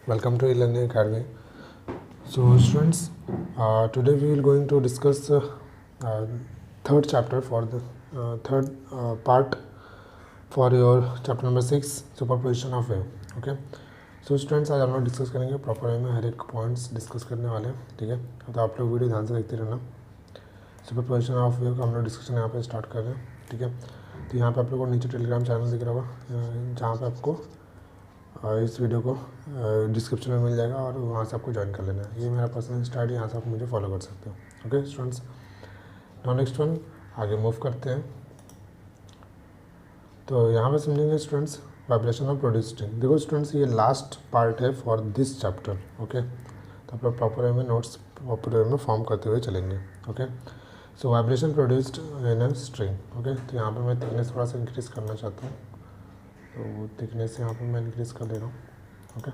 Welcome to e-learning academy. So students, today we will going to discuss third chapter for the third part for your chapter number 6 superposition of wave. Okay, so students आज हम लोग discuss करेंगे proper way में, हर एक points discuss करने वाले हैं. ठीक है, तो आप लोग वीडियो ध्यान से देखते रहना. सुपरपोजिशन ऑफ वेव का हम लोग डिस्कशन यहाँ पे स्टार्ट कर रहे हैं. ठीक है, तो यहाँ पे आप लोग को नीचे टेलीग्राम चैनल दिख रहा होगा जहाँ पे आपको इस वीडियो को डिस्क्रिप्शन में मिल जाएगा और वहाँ से आपको ज्वाइन कर लेना है. ये मेरा पर्सनल इंस्टा है, यहाँ से आप मुझे फॉलो कर सकते हो. Okay students, now next one आगे मूव करते हैं. तो यहाँ पे समझेंगे students vibration of produce string. देखो स्टूडेंट्स, ये लास्ट पार्ट है फॉर दिस चैप्टर. ओके, तो आप लोग प्रॉपर वे में नोट्स प्रॉपर वे में फॉर्म करते हुए चलेंगे. Okay, so vibration produced in a string. Okay, तो यहाँ पे मैं थिकनेस थोड़ा सा इंक्रीज़ करना चाहता हूँ, तो थिकनेस यहाँ पे मैं इंक्रीज़ कर ले रहा हूँ. ओके,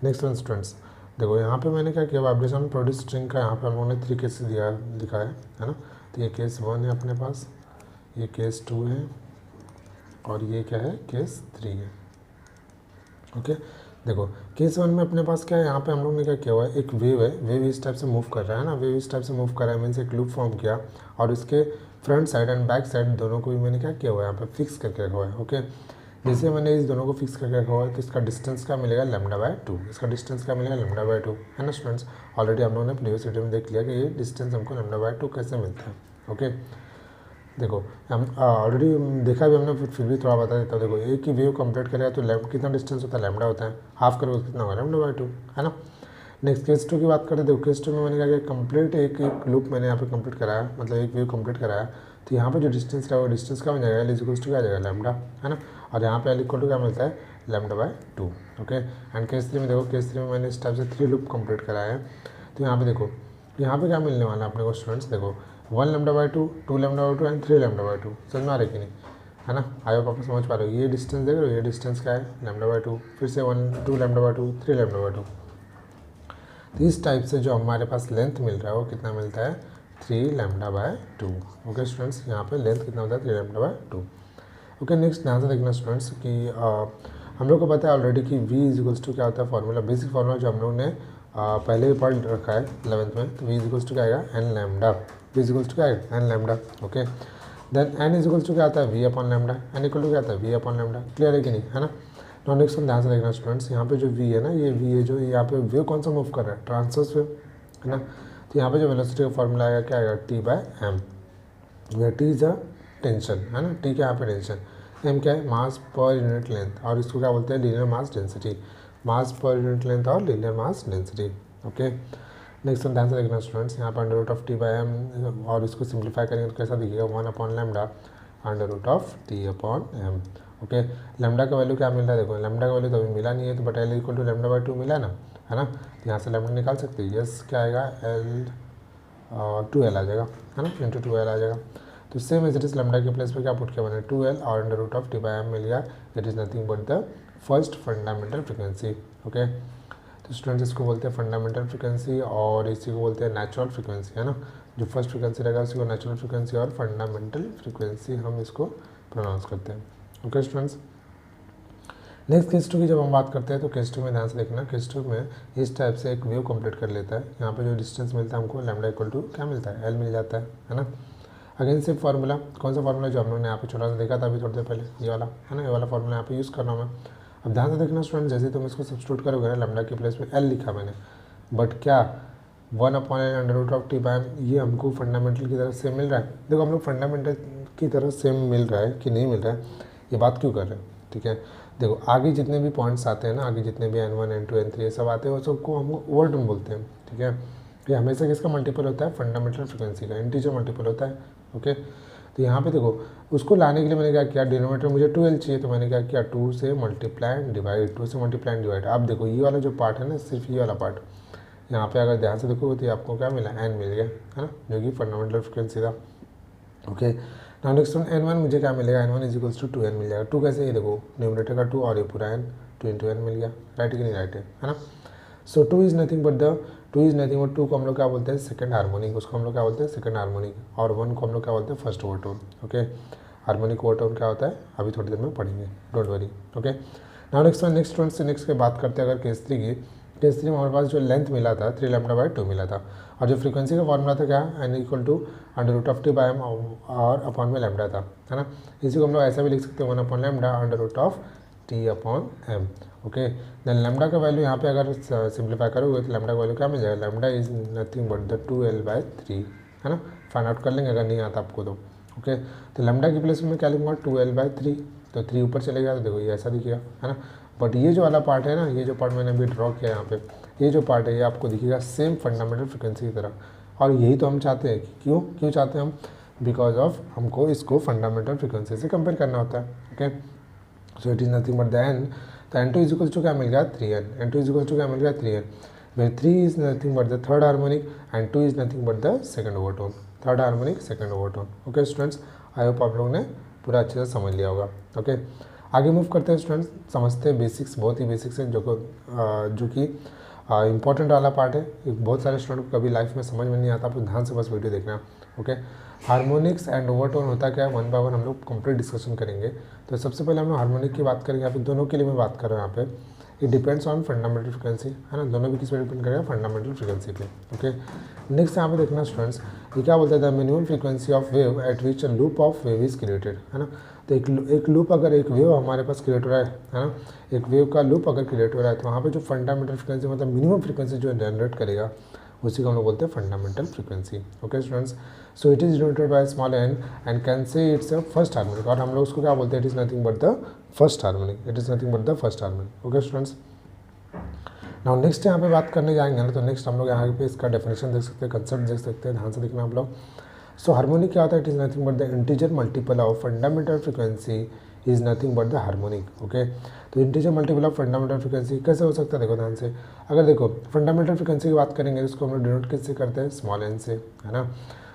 नेक्स्ट वन स्टूडेंट्स, देखो यहाँ पे मैंने क्या किया, वाइब्रेशन प्रोड्यूस स्ट्रिंग का यहाँ पे हम लोगों ने 3 केसेस लिखा है ना. तो ये केस 1 है अपने पास, ये केस 2 है और ये क्या है, केस 3 है. ओके, देखो केस 1 में अपने पास क्या है, यहाँ पे हम लोग ने क्या किया हुआ है, एक वेव है, वेव इस टाइप से मूव कर रहा है ना, वेव इस टाइप से मूव कर रहा है, मीन्स एक लूप फॉर्म किया और इसके front side and back side दोनों को भी मैंने क्या किया हुआ है, यहाँ पे फिक्स करके रखा हुआ है. ओके, जैसे मैंने इस दोनों को फिक्स करके रखा हुआ है तो इसका डिस्टेंस क्या मिलेगा, λ/2. इसका डिस्टेंस क्या मिलेगा, λ/2 है ना स्टूडेंट्स. ऑलरेडी हम लोगों ने प्रीवियस वीडियो में देख लिया कि ये डिस्टेंस हमको λ/2 कैसे मिलता है. ओके, देखो हम ऑलरेडी देखा भी हमने, फिर भी थोड़ा बता देता हूँ. देखो एक ही वेव कंप्लीट करेगा तो कितना डिस्टेंस होता है, लैम्डा होता है. हाफ करोगे कितना होगा, λ/2 है ना. नेक्स्ट केस 2 की बात करते हैं. देखो केस 2 में मैंने क्या किया, कंप्लीट एक लूप मैंने यहाँ पे कंप्लीट कराया, मतलब एक वेव कंप्लीट कराया. तो यहाँ पे जो डिस्टेंस रहेगा वो डिस्टेंस क्या हो जाएगा, L = क्या आ जाएगा, लैम्डा है ना. और यहाँ पे L = क्या मिलता है, λ/2. ओके, एंड केस 3 में देखो, केस 3 में मैंने इस टाइप से 3 लूप कंप्लीट कराया है. तो यहाँ पे देखो, यहाँ पे क्या मिलने वाला है अपने को स्टूडेंट्स, देखो 1 λ/2, 2 λ/2 एंड 3 λ/2. समझ में आ रही कि नहीं, है ना. आई होप आप समझ पा रहे हो. ये डिस्टेंस देख रहे हो, ये डिस्टेंस क्या है, λ/2, फिर से 1 2 λ/2 3 λ/2. तो इस टाइप से जो हमारे पास लेंथ मिल रहा है वो कितना मिलता है, 3 λ/2. ओके स्टूडेंट्स, यहाँ पे लेंथ कितना होता है, 3 λ/2. ओके, नेक्स्ट ध्यान से देखना स्टूडेंट्स कि हम लोग को पता है ऑलरेडी कि V = क्या होता है, फॉर्मूला, बेसिक फॉर्मूला जो हम लोग ने पहले ही पढ़ रखा है 11th में. तो V = क्या आएगा, n लैम्डा. V = क्या आएगा, n lambda. Okay, then n = क्या आता है, V/λ. n = क्या आता है, V/λ. क्लियर है कि नहीं, है ना. नॉन नेक्स्ट ध्यान से देखना स्टूडेंट्स, यहाँ पे जो V है ना, ये V है जो यहाँ पे वेव कौन सा मूव कर रहा है, ट्रांसवर्स वेव है ना. तो यहाँ पे जो वेलोसिटी का फॉर्मूला आएगा क्या आएगा, T/m. या T इज अ टेंशन है ना, T क्या यहाँ पे टेंशन, m क्या है, मास पर यूनिट लेंथ, और इसको क्या बोलते हैं, लीनियर मास डेंसिटी. मास पर यूनिट लेंथ और linear mass density. Okay, next ध्यान से देखना स्टूडेंट्स, यहाँ पर √T/m और इसको सिंप्लीफाई करेंगे तो कैसा दिखेगा, 1/λ √T/m. ओके, लैम्डा का वैल्यू क्या मिल रहा है, देखो लैम्डा का वैल्यू तो अभी मिला नहीं है, तो बट L = λ/2 मिला ना, है ना. तो यहाँ से लैम्डा निकाल सकते हैं. यस, क्या आएगा, L 2L आ जाएगा, है ना, इंटू 2L आ जाएगा. तो same as it is lambda के प्लेस पे क्या पुट किया मैंने, 2L और √T/m मिल गया. It is nothing but the first fundamental frequency. Okay, तो स्टूडेंट्स इसको बोलते हैं फंडामेंटल फ्रिक्वेंसी और इसी को बोलते हैं नेचुरल फ्रिक्वेंसी, है ना. जो फर्स्ट फ्रिक्वेंसी रहेगा उसी को नेचुरल फ्रिक्वेंसी और फंडामेंटल फ्रिक्वेंसी हम इसको प्रोनाउंस करते हैं. ओके स्टूडेंट्स, नेक्स्ट केस 2 की जब हम बात करते हैं तो केस 2 में ध्यान से देखना, केस 2 में इस टाइप से एक वेव कंप्लीट कर लेता है. यहाँ पे जो डिस्टेंस मिलता है हमको, λ = क्या मिलता है, L मिल जाता है ना. अगेन सिर्फ फार्मूला, कौन सा फार्मूला, जो हम लोगों ने यहाँ पे छोटा सा देखा था अभी थोड़ी देर पहले, ये वाला है ना, ये वाला फार्मूला यहाँ पे यूज़ करना मैं. अब ध्यान से देखना स्टूडेंट, जैसे तुम इसको सब्स्टिट्यूट करोगे ना, लैम्डा के प्लेस में L लिखा मैंने, बट क्या 1/L √T/m ये हमको फंडामेंटल की तरफ से मिल रहा है. देखो हम लोग फंडामेंटल की तरफ सेम मिल रहा है कि नहीं मिल रहा है, ये बात क्यों कर रहे हैं. ठीक है, देखो आगे जितने भी पॉइंट्स आते हैं ना, आगे जितने भी N1 N2 N3 ये सब आते हैं, वो सबको हम ओवरटोन बोलते हैं. ठीक है, ये हमेशा किसका मल्टीपल होता है, फंडामेंटल फ्रिक्वेंसी का, इंटीजर मल्टीपल होता है. ओके, तो यहाँ पे देखो उसको लाने के लिए मैंने क्या किया, डिनोमिनेटर मुझे 2L चाहिए, तो मैंने क्या किया, 2 से मल्टीप्लाई एंड डिवाइड, 2 से मल्टीप्लाई एंड डिवाइड. अब देखो ये वाला जो पार्ट है ना, सिर्फ ये वाला पार्ट, यहाँ पे अगर ध्यान से देखो तो आपको क्या मिला, n मिल गया, है ना, जो कि फंडामेंटल फ्रिक्वेंसी था. Okay, now next one N1 मुझे क्या मिलेगा, N1 = 2n मिल जाएगा. 2 कैसे, ये देखो न्यूमरेटर का 2 और ये पूरा n, 2 × n मिल गया. राइट कि नहीं, राइट है ना. सो 2 इज़ नथिंग बट 2 को हम लोग क्या बोलते हैं, सेकंड हार्मोनिक, उसको हम लोग क्या बोलते हैं, सेकंड हार्मोनिक. और 1 को हम लोग क्या बोलते हैं, first overtone. Okay, harmonic overtone क्या होता है अभी थोड़ी देर में पढ़ेंगे, don't worry. Okay, now next students से नेक्स्ट की बात करते हैं अगर केस 3 की। केस 3 में हमारे पास जो लेंथ मिला था 3 λ/2 मिला था, और जो फ्रीक्वेंसी का फॉर्मूला था क्या, n इक्वल टू √t/m और अपॉन में लैम्डा था, है ना। इसी को हम लोग ऐसा भी लिख सकते हैं 1/λ √t/m। ओके, देन लैम्डा का वैल्यू यहाँ पे अगर सिंप्लीफाई करोगे तो लैम्डा का वैल्यू क्या मिल जाएगा, lambda is nothing but the 2l/3, है ना। फाइंड आउट कर लेंगे अगर नहीं आता आपको तो। ओके, तो लैम्डा की प्लेस में क्या लिखूंगा 2l/3, तो 3 ऊपर चलेगा तो देखो ये ऐसा दिखेगा, है ना। बट ये जो वाला पार्ट है ना, ये जो पार्ट मैंने अभी ड्रॉ किया यहाँ पे, ये जो पार्ट है ये आपको दिखेगा सेम फंडामेंटल फ्रिक्वेंसी की तरह, और यही तो हम चाहते हैं। क्यों चाहते हैं हम, बिकॉज ऑफ हमको इसको फंडामेंटल फ्रिक्वेंसी से कंपेयर करना होता है। Okay, so it is nothing but the n, तो n2 इज इक्वल टू क्या मिल गया 3n, n2 is equal to क्या मिल गया 3n, where 3 is nothing but the third harmonic and 2 is nothing but the second overtone, third harmonic second overtone. Okay students, I hope आप लोगों ने पूरा अच्छे से समझ लिया होगा। ओके, आगे मूव करते हैं स्टूडेंट्स, समझते हैं बेसिक्स, बहुत ही बेसिक्स है जो कि इंपॉर्टेंट वाला पार्ट है। बहुत सारे स्टूडेंट को कभी लाइफ में समझ में नहीं आता, आप ध्यान से बस वीडियो देखना। ओके, हार्मोनिक्स एंड ओवरटोन होता क्या है, 1 बाय 1 हम लोग कंप्लीट डिस्कशन करेंगे। तो सबसे पहले हम लोग हार्मोनिक की बात करेंगे, यहाँ पे दोनों के लिए मैं बात कर रहा हूँ। यहाँ पे it depends on fundamental frequency, है ना, दोनों भी किस पे डिपेंड करेगा, फंडामेंटल फ्रिक्वेंसी पे। ओके, नेक्स्ट यहाँ पे देखना स्टूडेंट्स, ये क्या बोलता है, the minimum frequency of wave eight which a loop of wave is created, है ना। तो एक लूप अगर एक वेव हमारे पास क्रिएट हो रहा है ना, एक वेव का लूप अगर क्रिएट हो रहा है तो वहाँ पे जो फंडामेंटल फ्रिक्वेंसी मतलब मिनिमम फ्रिक्वेंसी जो जनरेट करेगा उसी को हम लोग बोलते हैं fundamental frequency. Okay students, so it is denoted by small n and can say it's a first harmonic, और हम लोग उसको क्या बोलते हैं, it is nothing but the first harmonic, it is nothing but the first harmonic. Okay students, now next यहाँ पे बात करने जाएंगे ना, तो नेक्स्ट हम लोग यहाँ पे इसका डेफिनेशन देख सकते हैं, कंसेप्ट देख सकते हैं, ध्यान से देखना आप लोग। सो हार्मोनिक क्या होता है, it is nothing but the integer multiple of fundamental frequency is nothing but the harmonic. Okay, तो integer multiple of fundamental frequency कैसे हो सकता है, देखो ध्यान से, अगर देखो फंडामेंटल फ्रिक्वेंसी की बात करेंगे तो उसको हम लोग डिनोट किससे करते हैं, स्मॉल n से, है ना।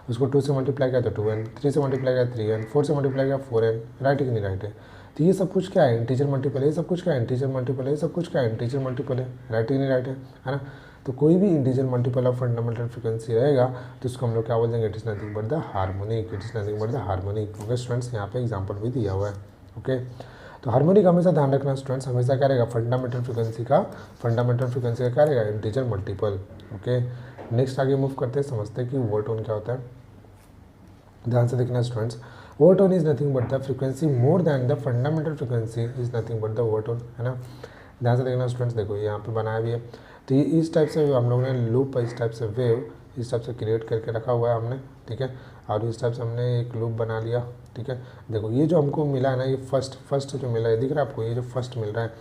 उसको 2 से मल्टीप्लाई किया तो 2n, 3 से मल्टीप्लाई किया 3n, 4 से मल्टीप्लाई किया 4n, राइट है कि नहीं राइट है। तो ये सब कुछ क्या है, इंटीजर मल्टीपल है, ये सब कुछ क्या है, इंटीजर मल्टीपल है, ये सब कुछ क्या है, इंटीजर मल्टीपल है, राइट है कि नहीं राइट है ना। तो कोई भी integer multiple of fundamental frequency रहेगा तो उसको हम लोग क्या बोल देंगे, it is nothing but the harmonic, it is nothing but the harmonic. Okay students, यहाँ पे एग्जांपल भी दिया हुआ है। ओके, तो हार्मोनिक हमेशा ध्यान रखना स्टूडेंट्स, हमेशा क्या रहेगा, फंडामेंटल फ्रिक्वेंसी का क्या रहेगा, इंटीजर मल्टीपल। ओके, नेक्स्ट आगे मूव करते हैं, समझते हैं कि ओवरटोन क्या होता है। ध्यान से देखना students, overtone is nothing but the frequency more than the fundamental frequency is nothing but the overtone, है ना। ध्यान से देखना स्टूडेंट्स, देखो ये यहाँ पे बनाया भी है, तो ये इस टाइप से हम लोग ने लूप, इस टाइप से वेव इस टाइप से क्रिएट करके रखा हुआ है हमने, ठीक है, और इस टाइप से हमने एक लूप बना लिया, ठीक है। देखो ये जो हमको मिला है ना, ये फर्स्ट जो मिला है, दिख रहा है आपको, ये जो फर्स्ट मिल रहा है,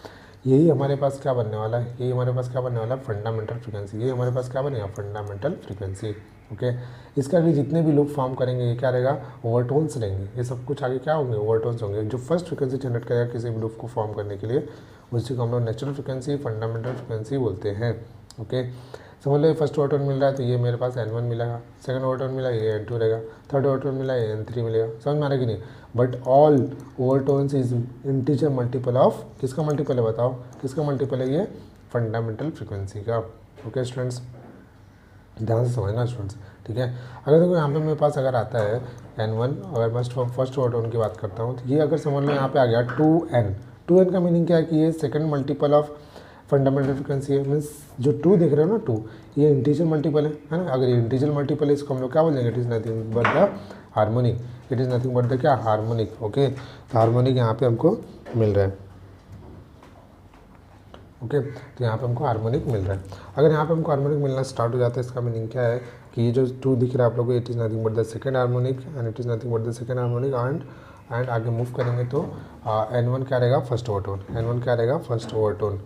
यही हमारे पास क्या बनने वाला है, यही हमारे पास क्या बनने वाला है, फंडामेंटल फ्रीक्वेंसी, ये हमारे पास क्या बनेगा, फंडामेंटल फ्रीक्वेंसी। ओके, इसका भी जितने भी लूप फॉर्म करेंगे ये क्या रहेगा, ओवरटोन्स रहेंगे, ये सब कुछ आगे क्या होंगे, ओवरटोन्स होंगे। जो फर्स्ट फ्रीक्वेंसी जनरेट करेगा किसी भी लूप को फॉर्म करने के लिए, उसी को हम लोग नेचुरल फ्रीक्वेंसी, फंडामेंटल फ्रीक्वेंसी बोलते हैं। ओके, समझ लो फर्स्ट ओवरटोन मिल रहा है तो ये मेरे पास n1 मिलेगा, सेकंड ओवरटोन मिला ये n2 रहेगा, थर्ड ओवरटोन मिला ये n3 मिलेगा, समझ में आ रहा है कि नहीं। But all overtones is integer multiple of, किसका मल्टीपल है बताओ, किसका मल्टीपल है, ये फंडामेंटल फ्रीक्वेंसी का। ओके स्टूडेंट्स, ध्यान से समझना स्टूडेंट्स, ठीक है। अगर देखो यहाँ पे मेरे पास अगर आता है n1, अगर मैं फर्स्ट ओवरटोन की बात करता हूँ तो ये अगर समझ लो यहाँ पे आ गया 2n का मीनिंग क्या है कि ये second multiple of fundamental frequency है, मीन्स जो 2 देख रहे हो ना 2, ये इंटीजर मल्टीपल है ना। अगर ये इंटीजर मल्टीपल है इसको हम लोग क्या बोलेंगे, it is nothing but the harmonic, it is nothing but the क्या, हार्मोनिक। ओके, तो हार्मोनिक यहाँ पे हमको मिल रहा है। ओके, तो यहाँ पे हमको हार्मोनिक मिल रहा है। अगर यहाँ पे हमको हार्मोनिक मिलना स्टार्ट हो जाता है, इसका मीनिंग क्या है कि ये जो 2 दिख रहा है आप लोगों को, it is nothing but the second harmonic and it is nothing but the second harmonic and आगे मूव करेंगे तो n1 क्या रहेगा, फर्स्ट ओवरटोन, n1 क्या रहेगा, फर्स्ट ओवरटोन,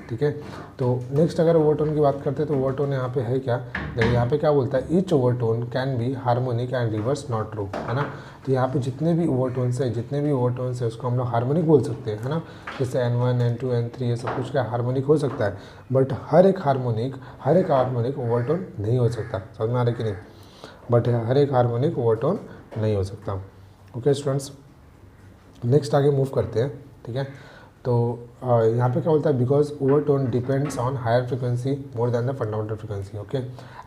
ठीक है। तो नेक्स्ट अगर ओवरटोन की बात करते हैं तो ओवरटोन यहाँ पे है क्या, देखिए यहाँ पे क्या बोलता है, each overtone can be harmonic and reverse not true, है ना। तो यहाँ पे जितने भी ओवरटोन्स है उसको हम लोग हार्मोनिक बोल सकते हैं, है ना। जैसे n1 n2 n3 ये सब कुछ क्या हार्मोनिक हो सकता है, बट हर एक हार्मोनिक ओवरटोन नहीं हो सकता, समझ में आ रहा है कि नहीं, बट हर एक हार्मोनिक ओवरटोन नहीं हो सकता। ओके स्टूडेंट्स, नेक्स्ट आगे मूव करते हैं, ठीक है। तो यहाँ पे क्या बोलता है, because overtone depends on higher frequency more than the fundamental frequency. Okay,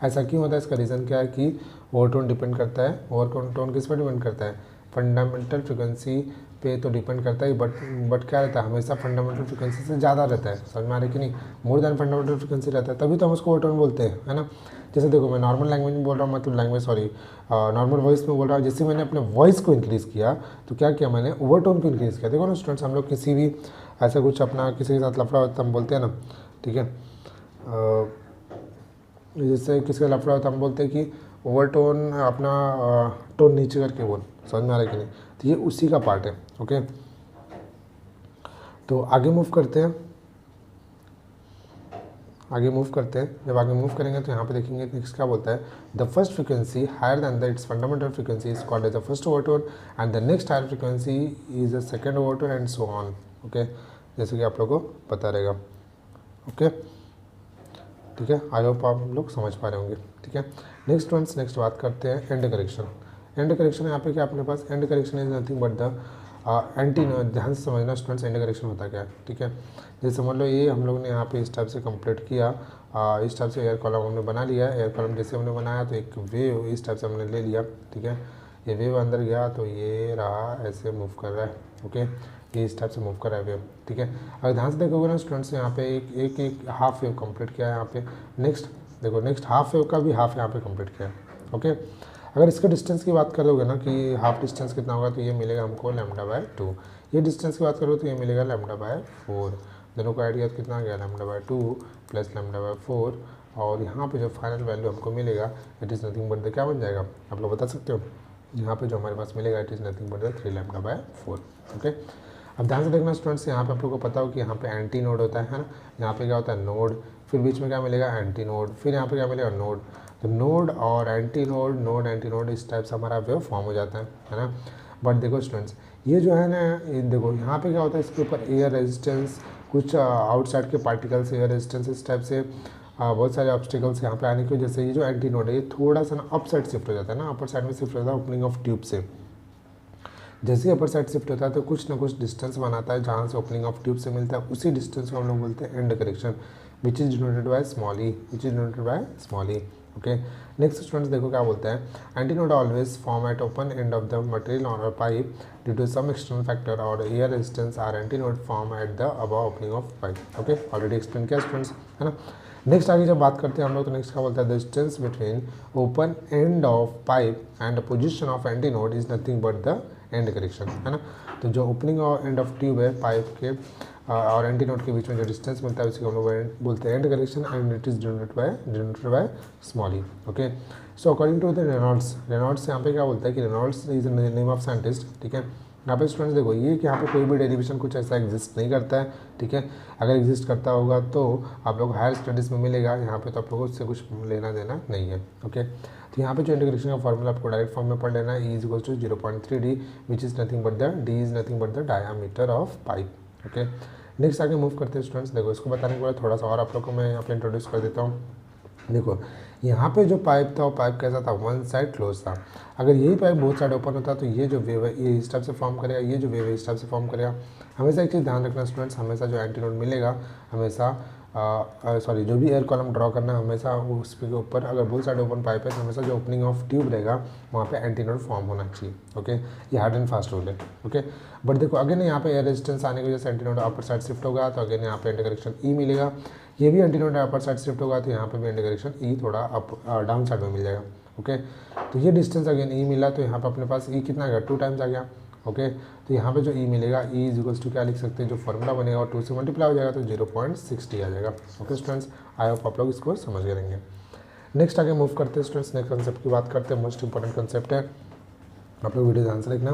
ऐसा क्यों होता है, इसका रीज़न क्या है कि ओवरटोन डिपेंड करता है, ओवरटोन किस पर डिपेंड करता है, फंडामेंटल फ्रिक्वेंसी पे तो डिपेंड करता है, बट क्या रहता है, हमेशा फंडामेंटल फ्रिक्वेंसी से ज़्यादा रहता है, समझ में आ रही कि नहीं, मोर देन फंडामेंटल फ्रिक्वेंसी रहता है, तभी तो हम उसको ओवरटोन बोलते हैं, है ना। जैसे देखो मैं नॉर्मल लैंग्वेज में बोल रहा हूँ, मतलब नॉर्मल वॉइस में बोल रहा हूँ, जैसे मैंने अपने वॉइस को इंक्रीज़ किया तो क्या किया मैंने, ओवरटोन को इंक्रीज़ किया। देखो ना स्टूडेंट्स, हम लोग किसी भी ऐसा कुछ अपना किसी के साथ लफड़ा होता है हम बोलते हैं ना, ठीक है, जैसे किसी का लफड़ा होता है हम बोलते हैं कि ओवरटोन अपना टोन नीचे करके बोल, समझ में आ रहा है कि नहीं, तो ये उसी का पार्ट है। ओके, तो आगे मूव करते हैं, जब आगे मूव करेंगे तो यहाँ पे देखेंगे नेक्स्ट क्या बोलता है, the first frequency higher than the its fundamental frequency is called as the first overtone and the next higher frequency is the second overtone and so on. Okay, जैसे कि आप लोगों को पता रहेगा। ओके, ठीक है, आई होप आप लोग समझ पा रहे होंगे। ठीक है, नेक्स्ट बात करते हैं एंड करेक्शन। एंड करेक्शन यहाँ पे क्या अपने पास, end correction is nothing but the anti, ध्यान से समझना स्टूडेंट्स, एंड करेक्शन होता क्या है। ठीक है, जैसे समझ लो ये हम लोग ने यहाँ पे इस टाइप से कंप्लीट किया, इस टाइप से एयर कॉलम हमने बना लिया, एयर कॉलम जैसे हमने बनाया तो एक वेव इस टाइप से हमने ले लिया। ठीक है, ये वेव अंदर गया तो ये रहा ऐसे मूव कर रहा है। ओके, ये इस टाइप से मूव कर रहा है वेव। ठीक है, अगर ध्यान से देखोगे ना स्टूडेंट्स, यहाँ पे एक हाफ वेव कंप्लीट किया है यहाँ पे, नेक्स्ट देखो नेक्स्ट हाफ वेव का भी हाफ यहाँ पे कंप्लीट किया है। ओके, अगर इसके डिस्टेंस की बात करोगे ना कि हाफ डिस्टेंस कितना होगा, तो ये मिलेगा हमको λ/2। ये डिस्टेंस की बात करो तो ये मिलेगा λ/4। दोनों का आइडिया कितना गया, λ/2 प्लस λ/4, और यहाँ पे जो फाइनल वैल्यू हमको मिलेगा it is nothing but the, क्या बन जाएगा आप लोग बता सकते हो, यहाँ पे जो हमारे पास मिलेगा it is nothing but the 3λ/4। Okay, अब ध्यान से देखना स्टूडेंट्स, यहाँ पे आप लोगों को पता हो कि यहाँ पे एंटी नोड होता है ना, यहाँ पे क्या होता है नोड, फिर बीच में क्या मिलेगा एंटी नोड, फिर यहाँ पे क्या मिलेगा नोड। तो नोड और anti node, node anti node, इस टाइप से हमारा वेव फॉर्म हो जाता है ना। बट देखो स्टूडेंट्स, ये जो है ना, देखो यहाँ पे क्या होता है, इसके ऊपर एयर रेजिस्टेंस, कुछ आउटसाइड के पार्टिकल्स, एयर रेजिस्टेंस, इस टाइप से बहुत सारे ऑब्स्टिकल्स यहाँ पे आने की वजह से ये जो एंटी नोड है ये थोड़ा सा ना अप साइड शिफ्ट हो जाता है ना, अपर साइड में शिफ्ट हो जाता है ओपनिंग ऑफ ट्यूब से। जैसे ही अपर साइड शिफ्ट होता है तो कुछ ना कुछ डिस्टेंस बनाता है जहाँ से ओपनिंग ऑफ ट्यूब से मिलता है, उसी डिस्टेंस को हम लोग बोलते हैं end correction, which is denoted by small E. Okay, next students देखो क्या बोलते हैं, antinode always form at open end of the material और pipe due to some external factor और air resistance are antinode form at the above opening of pipe. Okay, already explain किया students, है ना। Next आगे जब बात करते हैं हम लोग, तो नेक्स्ट क्या बोलता है, the distance between open end of pipe and position of anti node is nothing but the end correction, है ना। तो जो ओपनिंग और एंड ऑफ ट्यूब है पाइप के और एंटी नोड के बीच में जो डिस्टेंस मिलता है उसी को हम लोग बोलते हैं end correction and it is denoted by small E. Okay, so according to the Reynolds यहाँ पे क्या बोलता है कि Reynolds is the name of scientist. ठीक है, यहाँ पे स्टूडेंट्स देखो ये कि यहाँ पे कोई भी डेरिवेशन कुछ ऐसा एग्जिस्ट नहीं करता है। ठीक है, अगर एग्जिस्ट करता होगा तो आप लोग हायर स्टडीज़ में मिलेगा, यहाँ पे तो आप लोगों से कुछ लेना देना नहीं है। ओके, तो यहाँ पे जो इंटीग्रेशन का फॉर्मूला आपको डायरेक्ट फॉर्म में पढ़ लेना है, E is equal to 0.3D which is nothing but the D is nothing but the diameter of pipe. Okay, next आगे मूव करते हैं स्टूडेंट्स, देखो इसको बताने के बाद थोड़ा सा और आप लोग को मैं यहाँ पे इंट्रोड्यूस कर देता हूँ। देखो यहाँ पे जो पाइप था वो पाइप कैसा था, वन साइड क्लोज था। अगर यही पाइप बोथ साइड ओपन होता तो ये जो वेव है ये इस टाइप से फॉर्म करेगा, ये जो वेव है इस टाइप से फॉर्म करेगा। हमेशा एक चीज़ ध्यान रखना स्टूडेंट्स, हमेशा जो एंटी नोड मिलेगा हमेशा जो भी एयर कॉलम ड्रॉ करना है हमेशा उसके ऊपर, अगर बोथ साइड ओपन पाइप है तो हमेशा जो ओपनिंग ऑफ ट्यूब रहेगा वहाँ पे एंटी नोड फॉर्म होना चाहिए। ओके, ये हार्ड एंड फास्ट रूल है। ओके, बट देखो अगेन यहाँ पे एयर रेजिस्टेंस आने की वजह से anti node upper side shift होगा तो अगेन यहाँ पे एंटी करेक्शन ई मिलेगा। ये भी anti node upper side shift होगा तो यहाँ पे भी एंटी करेक्शन ई थोड़ा अप डाउन साइड में मिल जाएगा। ओके, तो ये डिस्टेंस अगेन ई मिला तो यहाँ पे अपने पास ई कितना आ गया, 2 टाइम्स आ गया। ओके, तो यहाँ पे जो ई मिलेगा ई इज इक्वल्स टू क्या लिख सकते हैं, जो फॉर्मूला बनेगा और 2 से मल्टीप्लाई हो जाएगा तो 0.60 आ जाएगा। ओके स्टूडेंट्स, आई होप आप लोग इसको समझ गए रहेंगे। नेक्स्ट आगे मूव करते हैं स्टूडेंट्स, नेक्स्ट कंसेप्ट की बात करते हैं, मोस्ट इंपॉर्टेंट कंसेप्ट है, आप लोग वीडियो ध्यान से देखना।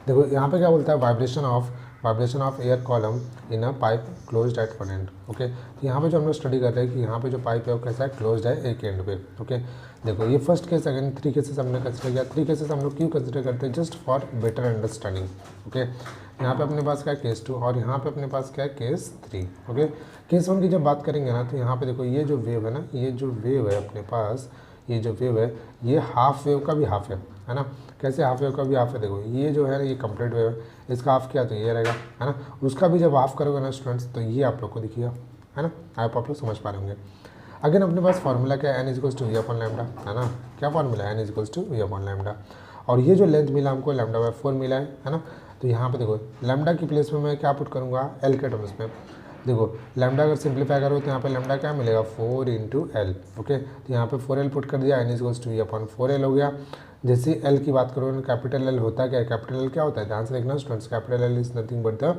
देखो यहाँ पे क्या बोलता है, vibration of air column in a pipe closed eight one and. Okay, तो यहाँ पे जो हम लोग स्टडी कर रहे हैं कि यहाँ पे जो पाइप है वो कैसा है, क्लोज्ड है एक एंड पे। ओके, देखो ये फर्स्ट केस, अगेन 3 केसेस हमने कंसिडर किया। 3 केसेस हम लोग क्यों कंसिडर करते हैं, just for better understanding. Okay, यहाँ पे अपने पास क्या है केस 2 और यहाँ पे अपने पास क्या है केस 3। ओके, केस 1 की जब बात करेंगे ना तो यहाँ पे देखो ये जो वेव है ना, ये जो वेव है अपने पास, ये जो वेव है ये हाफ वेव का भी हाफ है ना। कैसे हाफ वेव का भी हाफ है, देखो ये जो है ये कंप्लीट वेव है, इसका हाफ किया तो ये रहेगा, है ना। उसका भी जब हाफ करोगे ना स्टूडेंट्स तो ये आप लोग को दिखेगा, है ना। आप लोग समझ पा रहे होंगे। अगेन अपने पास फॉर्मूला क्या है, n is equals to v upon lambda, है ना। क्या फॉर्मूला है, n is equals to v upon lambda. और ये जो लेंथ मिला हमको लैम्डा बाय 4 मिला है ना। तो यहाँ पे देखो लैम्डा की प्लेस में मैं क्या पुट करूँगा, एल के टर्म्स में। देखो लैम्डा अगर सिंप्लीफाई करो तो यहाँ पे लैम्डा क्या मिलेगा 4 इंटू एल। ओके, तो यहाँ पे 4L पुट कर दिया, N is goes to we upon 4L हो गया। जैसे एल की बात करो, कैपिटल एल होता क्या है, कैपिटल एल क्या होता है, ध्यान से देखना students, capital L is nothing but the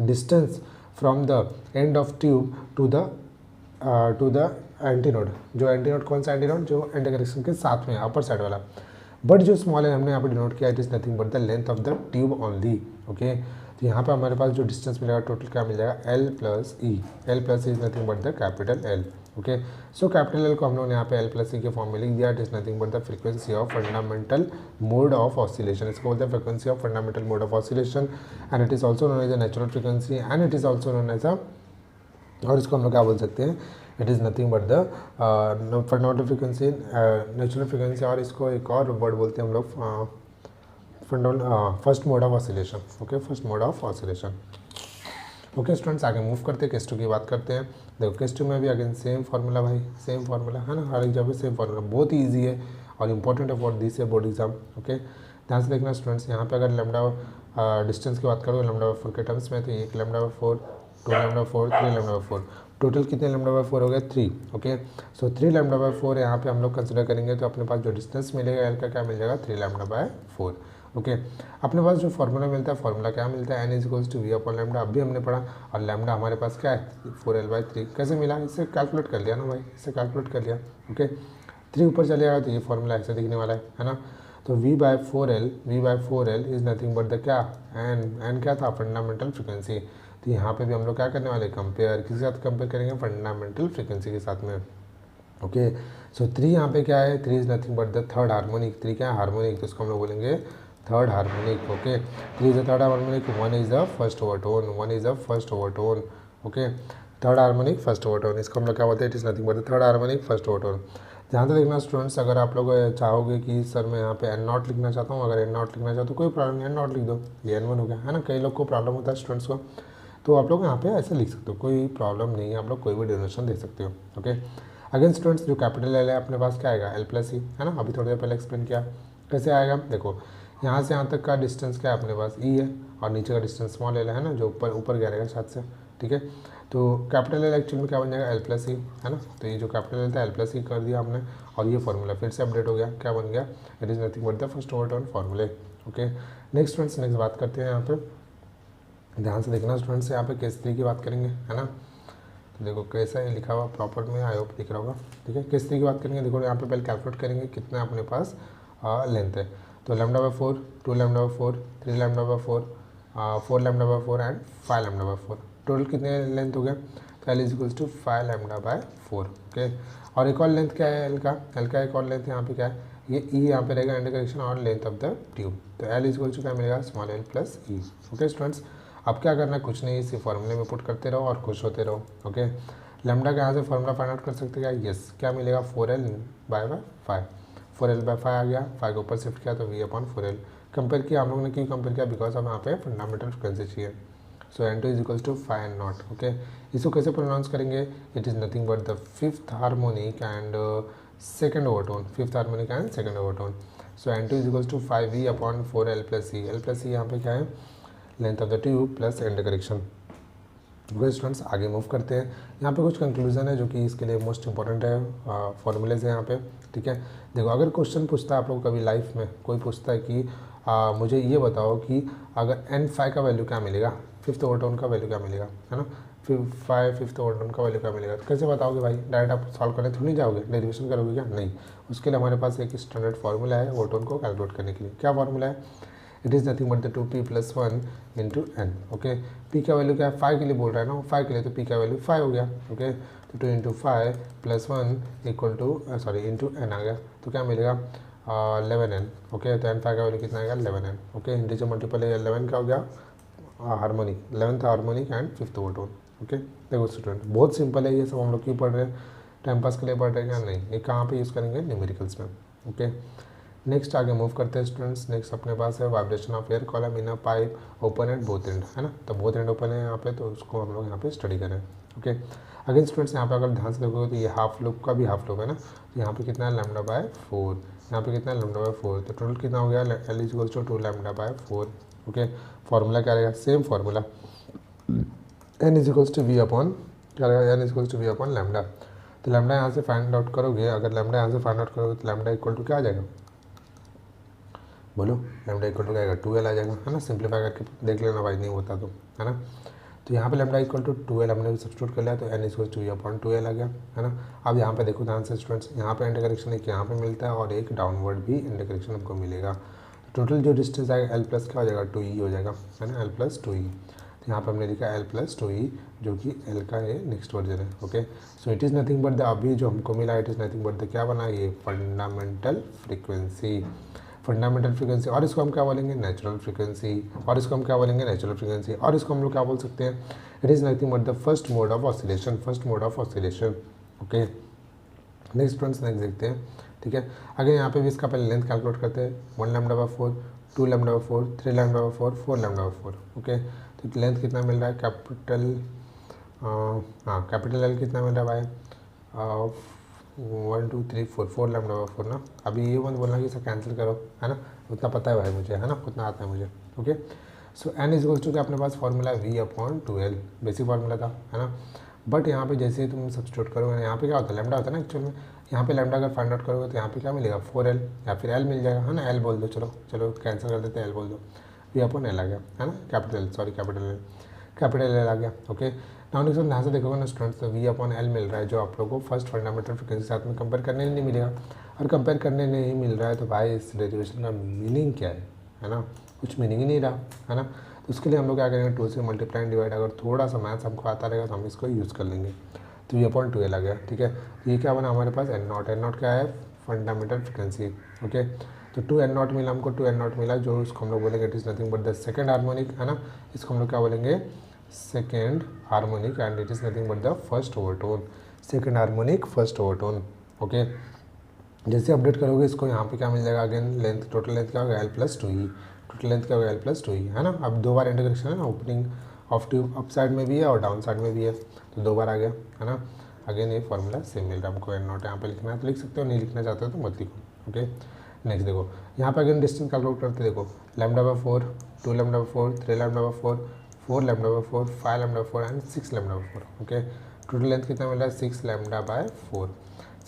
distance from the end of tube to the antinode. जो एंटीनोड कौन सा एंटीनोड, जो एंटी कनेक्शन के साथ में अपर साइड वाला। बट जो स्मॉल है हमने यहाँ पे डिनोट किया, it is nothing but the length of the tube only. Okay, तो यहाँ पे हमारे पास जो डिस्टेंस मिलेगा टोटल क्या मिल जाएगा, L plus E. L plus E is nothing but the capital L. Okay, so capital L को हम लोग यहाँ पे एल प्लस ई के फॉर्म में लिख दिया। It is nothing but the frequency of fundamental mode of oscillation. इसको बोलते हैं frequency of fundamental mode of oscillation, and it is also known as a natural frequency, and it is also known as a, और इसको हम लोग क्या बोल सकते हैं, it is nothing but the fundamental frequency, natural frequency, और इसको एक और वर्ड बोलते हैं हम लोग first mode of oscillation. Okay, first mode of oscillation. Okay students, आगे मूव करते हैं, केस 2 की बात करते हैं। देखो केस 2 में भी अगेन सेम फार्मूला भाई, सेम फार्मूला है ना, हर एक जगह सेम फार्मूला, बहुत ही ईजी है और इंपॉर्टेंट है for this board exam. Okay, ध्यान से देखना स्टूडेंट्स, यहाँ पे अगर लैम्डा डिस्टेंस की बात करो लैम्डा बाय 4 के टर्म्स में, तो एक lambda by 4, 2 lambda 4, 3 lambda by 4, total कितने लैम्डा बाय 4 हो गए, 3। ओके, सो 3 लैम्डा बाय 4 यहाँ पे हम लोग कंसिडर करेंगे, तो अपने पास जो डिस्टेंस मिलेगा एल का क्या मिल जाएगा, 3 लैम्डा बाय 4। ओके, अपने पास जो फार्मूला मिलता है, फार्मूला क्या मिलता है, N is equals to we upon lambda, अभी हमने पढ़ा, और लैम्डा हमारे पास क्या है 4L/3। कैसे मिला, इससे कैलकुलेट कर लिया ना भाई, इससे कैलकुलेट कर लिया। ओके, 3 ऊपर चले जाएगा तो ये फार्मूला ऐसे दिखने वाला है ना। तो V/4L is nothing but the क्या, एन क्या था, फंडामेंटल फ्रिक्वेंसी। तो यहाँ पे भी हम लोग क्या करने वाले, कंपेयर, किसके साथ कंपेयर करेंगे, फंडामेंटल फ्रिक्वेंसी के साथ में। ओके, सो 3 यहाँ पे क्या है, 3 is nothing but the third harmonic. 3 क्या है, हार्मोनिक, तो इसको हम लोग बोलेंगे third harmonic. Okay, 3 is the third harmonic, 1 is the first overtone, 1 is the first overtone. Okay, third harmonic first overtone, इसको हम लोग क्या बोलते हैं, it is nothing but the third harmonic first overtone. ध्यान से देखना स्टूडेंट्स, अगर आप लोग चाहोगे कि सर मैं यहाँ पे N0 लिखना चाहता हूँ, अगर N0 लिखना चाहता हूँ कोई प्रॉब्लम नहीं, N0 लिख दो, ये N1 हो गया है ना। कई लोग को प्रॉब्लम होता है स्टूडेंट्स को, तो आप लोग यहाँ पे ऐसे लिख सकते हो, कोई प्रॉब्लम नहीं है, आप लोग कोई भी डोनेशन दे सकते हो। ओके, अगेन स्टूडेंट्स, जो कैपिटल एल है अपने पास क्या आएगा, L+E है ना, अभी थोड़ी देर पहले एक्सप्लेन किया कैसे आएगा। देखो यहाँ से यहाँ तक का डिस्टेंस क्या है अपने पास, E है, और नीचे का डिस्टेंस स्मॉल एल है ना, जो ऊपर गया रहेगा छत से। ठीक है, तो कैपिटल एल एक्चुअल में क्या बन जाएगा, L+E है ना। तो ये जो कैपिटल एल था L+E कर दिया हमने, और ये फार्मूला फिर से अपडेट हो गया, क्या बन गया, it is nothing but the first overtone फार्मूले। ओके, नेक्स्ट स्टूडेंट्स, नेक्स्ट बात करते हैं यहाँ पे, ध्यान से देखना स्टूडेंट्स, यहाँ पे केस 3 की बात करेंगे है ना। तो देखो कैसा है लिखा हुआ प्रॉपर में, आई होप दिख रहा होगा। ठीक है, केस 3 की बात करेंगे, देखो यहाँ पे पहले कैलकुलेट करेंगे कितना अपने पास लेंथ है। तो lambda by 4, 2 lambda by 4, 3 lambda by 4, 4 lambda by 4 and 5 lambda by 4, total कितने लेंथ हो गया, तो L is equals to 5 lambda by 4। Okay, और एक और लेंथ क्या है एल का एक और लेंथ यहाँ पे क्या है, ये ई यहाँ पे रहेगा एंड करेक्शन और लेंथ ऑफ द ट्यूब। तो एल इज इक्वल्स टू क्या मिलेगा, स्मॉल एल प्लस ई। ओके स्टूडेंट्स, अब क्या करना है, कुछ नहीं, इसी फॉर्मूले में पुट करते रहो और खुश होते रहो। ओके, लैम्डा का यहाँ से फॉर्मूला फाइंड आउट कर सकते हैं क्या, यस, क्या मिलेगा 4L/5, 4L/5 आ गया, 5 के ऊपर शिफ्ट किया तो V अपॉन 4L। कंपेयर किया हम लोग ने, क्यों कंपेयर किया, बिकॉज अब यहाँ पे फंडामेंटल फ्रिक्वेंसी चाहिए। So N2 is equals to 5 and 0। Okay, इसको कैसे प्रोनाउंस करेंगे, it is nothing but the fifth harmonic and second overtone, fifth harmonic and second overtone. So N2 is equals to 5V upon 4L+E। L+E यहाँ पे क्या है, length of the tube plus end correction. Okay students, आगे move करते हैं। यहाँ पे कुछ कंक्लूजन है जो कि इसके लिए मोस्ट इंपॉर्टेंट है, फॉर्मूलेज है यहाँ पे। ठीक है, देखो अगर क्वेश्चन पूछता है आप लोग कभी लाइफ में, कोई पूछता है कि मुझे ये बताओ कि अगर N5 का वैल्यू क्या मिलेगा, फिफ्थ ओवरटोन का वैल्यू क्या मिलेगा, है ना, फिफ्थ ओवरटोन का वैल्यू क्या मिलेगा, तो कैसे बताओगे भाई, डायरेक्ट आप सॉल्व करने थोड़ी नहीं जाओगे, डेरिवेशन करोगे क्या, नहीं, उसके लिए हमारे पास एक स्टैंडर्ड फार्मूला है ओवरटोन को कैलकुलेट करने के लिए। क्या फार्मूला है, it is nothing but the 2p + 1 into n. Okay, p का वैल्यू क्या है, 5 के लिए बोल रहा है ना, 5 के लिए, तो पी का वैल्यू 5 हो गया। ओके, तो 2 × 5 + 1 इक्वल टू इंटू एन आ गया, तो क्या मिलेगा 11n। ओके, तो N5 का वैल्यू कितना आएगा 11n। ओके, इंटीजर मल्टीपल है 11 का हो गया, harmonic 11th harmonic and fifth overtone. Okay, देखो स्टूडेंट बहुत सिंपल है, ये सब हम लोग क्यों पढ़ रहे हैं, टाइम पास के लिए पढ़ रहे हैं क्या, नहीं, ये कहाँ पे यूज़ करेंगे, न्यूमेरिकल्स में। ओके, नेक्स्ट आगे मूव करते हैं स्टूडेंट्स। नेक्स्ट अपने पास है vibration of air column in a pipe open at both and, है ना, तो बोथ एंड ओपन है यहाँ पे, तो उसको हम लोग यहाँ पे स्टडी करें। ओके, अगेन स्टूडेंट्स यहाँ पे अगर ध्यान से देखोगे तो ये हाफ लूप का भी हाफ लूप है ना, तो यहाँ पे कितना है λ/4, यहाँ पे कितना है लैम्डा बाय 4, तो टोटल कितना हो गया L equals to 2 lambda by 4। Okay, formula क्या रहेगा, same formula n is equals to we upon क्या रहेगा, n is equals to we upon lambda. तो लैम्डा यहाँ से फाइंड आउट करोगे, अगर लैम्डा यहाँ से फाइंड आउट करोगे तो लैम्डा इक्वल टू क्या आ जाएगा, बोलो, लैम्डा इक्वल टू क्या आएगा, 2L आ जाएगा, है ना। सिंप्लीफाई करके देख लेना भाई, नहीं होता तो, है ना। तो यहाँ पे लैम्डा इक्वल टू 2L हमने सब्स्टिट्यूट कर लिया, तो n equal two upon 2L आ गया, है ना। अब यहाँ पे देखो ध्यान से स्टूडेंट्स, यहाँ पे एंड करेक्शन एक यहाँ पे मिलता है और एक डाउनवर्ड भी एंड करेक्शन हमको मिलेगा। टोटल जो डिस्टेंस आएगा L प्लस क्या हो जाएगा, 2E हो जाएगा, है ना, L प्लस 2E। तो यहाँ पे हमने लिखा L प्लस 2E, जो कि L का ये नेक्स्ट वर्जन है। Okay, so it is nothing but the, अभी जो हमको मिला it is nothing but the क्या बना, ये फंडामेंटल फ्रीक्वेंसी, फंडामेंटल फ्रीक्वेंसी, और इसको हम क्या बोलेंगे, नेचुरल फ्रीक्वेंसी, और इसको हम क्या बोलेंगे, नेचुरल फ्रीक्वेंसी, और इसको हम लोग क्या बोल सकते हैं, it is nothing but the first mode of oscillation, first mode of oscillation. Okay, next students next देखते हैं, ठीक है। अगर यहाँ पे भी इसका पहले लेंथ कैलकुलेट करते हैं, 1 lambda by 4, 2 lambda by 4, 3 lambda by 4, 4 lambda by 4। Okay, तो लेंथ कितना मिल रहा है, कैपिटल L कितना मिल रहा है भाई, 1 2 3 4, 4 लैम्डा बाय 4 ना। अभी ये मत बोलना कि इसे कैंसिल करो, है ना, उतना पता है भाई मुझे, है ना, उतना आता है मुझे। Okay, so n is equal to कि अपने पास formula v upon 2L, basic formula था, है ना। बट यहाँ पे जैसे ही तुम सब्स्टिट्यूट करोगे, यहाँ पे क्या होता है, लैम्डा होता है ना एक्चुअल में, यहाँ पे लैम्डा अगर फाइंड आउट करोगे तो यहाँ पे क्या मिलेगा, 4L या फिर L मिल जाएगा, है ना। L बोल दो, चलो चलो कैंसिल कर देते हैं, L बोल दो, v अपॉन L आ गया, है ना, कैपिटल L आ गया। ओके, नाउ नेक्स्ट ध्यान से देखोगे ना स्टूडेंट्स, तो v अपॉन L मिल रहा है, जो आप लोगों को फर्स्ट फंडामेंटल फ्रीक्वेंसी के साथ में कंपेयर करने नहीं मिलेगा, और कंपेयर करने नहीं मिल रहा है तो भाई इस डेरिवेशन का मीनिंग क्या है ना, कुछ मीनिंग ही नहीं रहा, है ना। तो उसके लिए हम लोग क्या करेंगे, 2 से मल्टीप्लाई एंड डिवाइड, अगर थोड़ा सा मैथ्स हमको आता रहेगा तो हम इसको यूज़ कर लेंगे। तो v अपॉन 2L आ गया, ठीक है। तो ये क्या बना हमारे पास, n0 क्या है, फंडामेंटल फ्रिक्वेंसी। ओके, तो 2n0 मिला हमको, 2n0 मिला, जो उसको हम लोग बोलेंगे it is nothing but the second harmonic, है ना। इसको हम लोग क्या बोलेंगे, second harmonic, and it is nothing but the first overtone, second harmonic first overtone. Okay, जैसे अपडेट करोगे इसको, यहाँ पे क्या मिल जाएगा, अगेन लेंथ, टोटल लेंथ क्या होगा, L plus 2E, total length क्या होगा, L प्लस 2E, है ना। अब 2 बार इंटीग्रेशन है ना, opening of tube up side में भी है और डाउन साइड में भी है, तो 2 बार आ गया, है ना। अगेन ये फॉर्मूला सेम मिल रहा है हमको, n0 यहाँ पे लिखना है तो लिख सकते हो, नहीं लिखना चाहते हो तो मत लिखो। ओके, नेक्स्ट देखो, यहाँ पे अगेन डिस्टेंस कैलकुलेट करते देखो, lambda by 4, 2 lambda by 4, 3 lambda by 4, 4 lambda by 4, 5 lambda by 4 and 6 lambda by 4। Okay, total length कितना मिल रहा है, 6 लैम्डा बाय 4,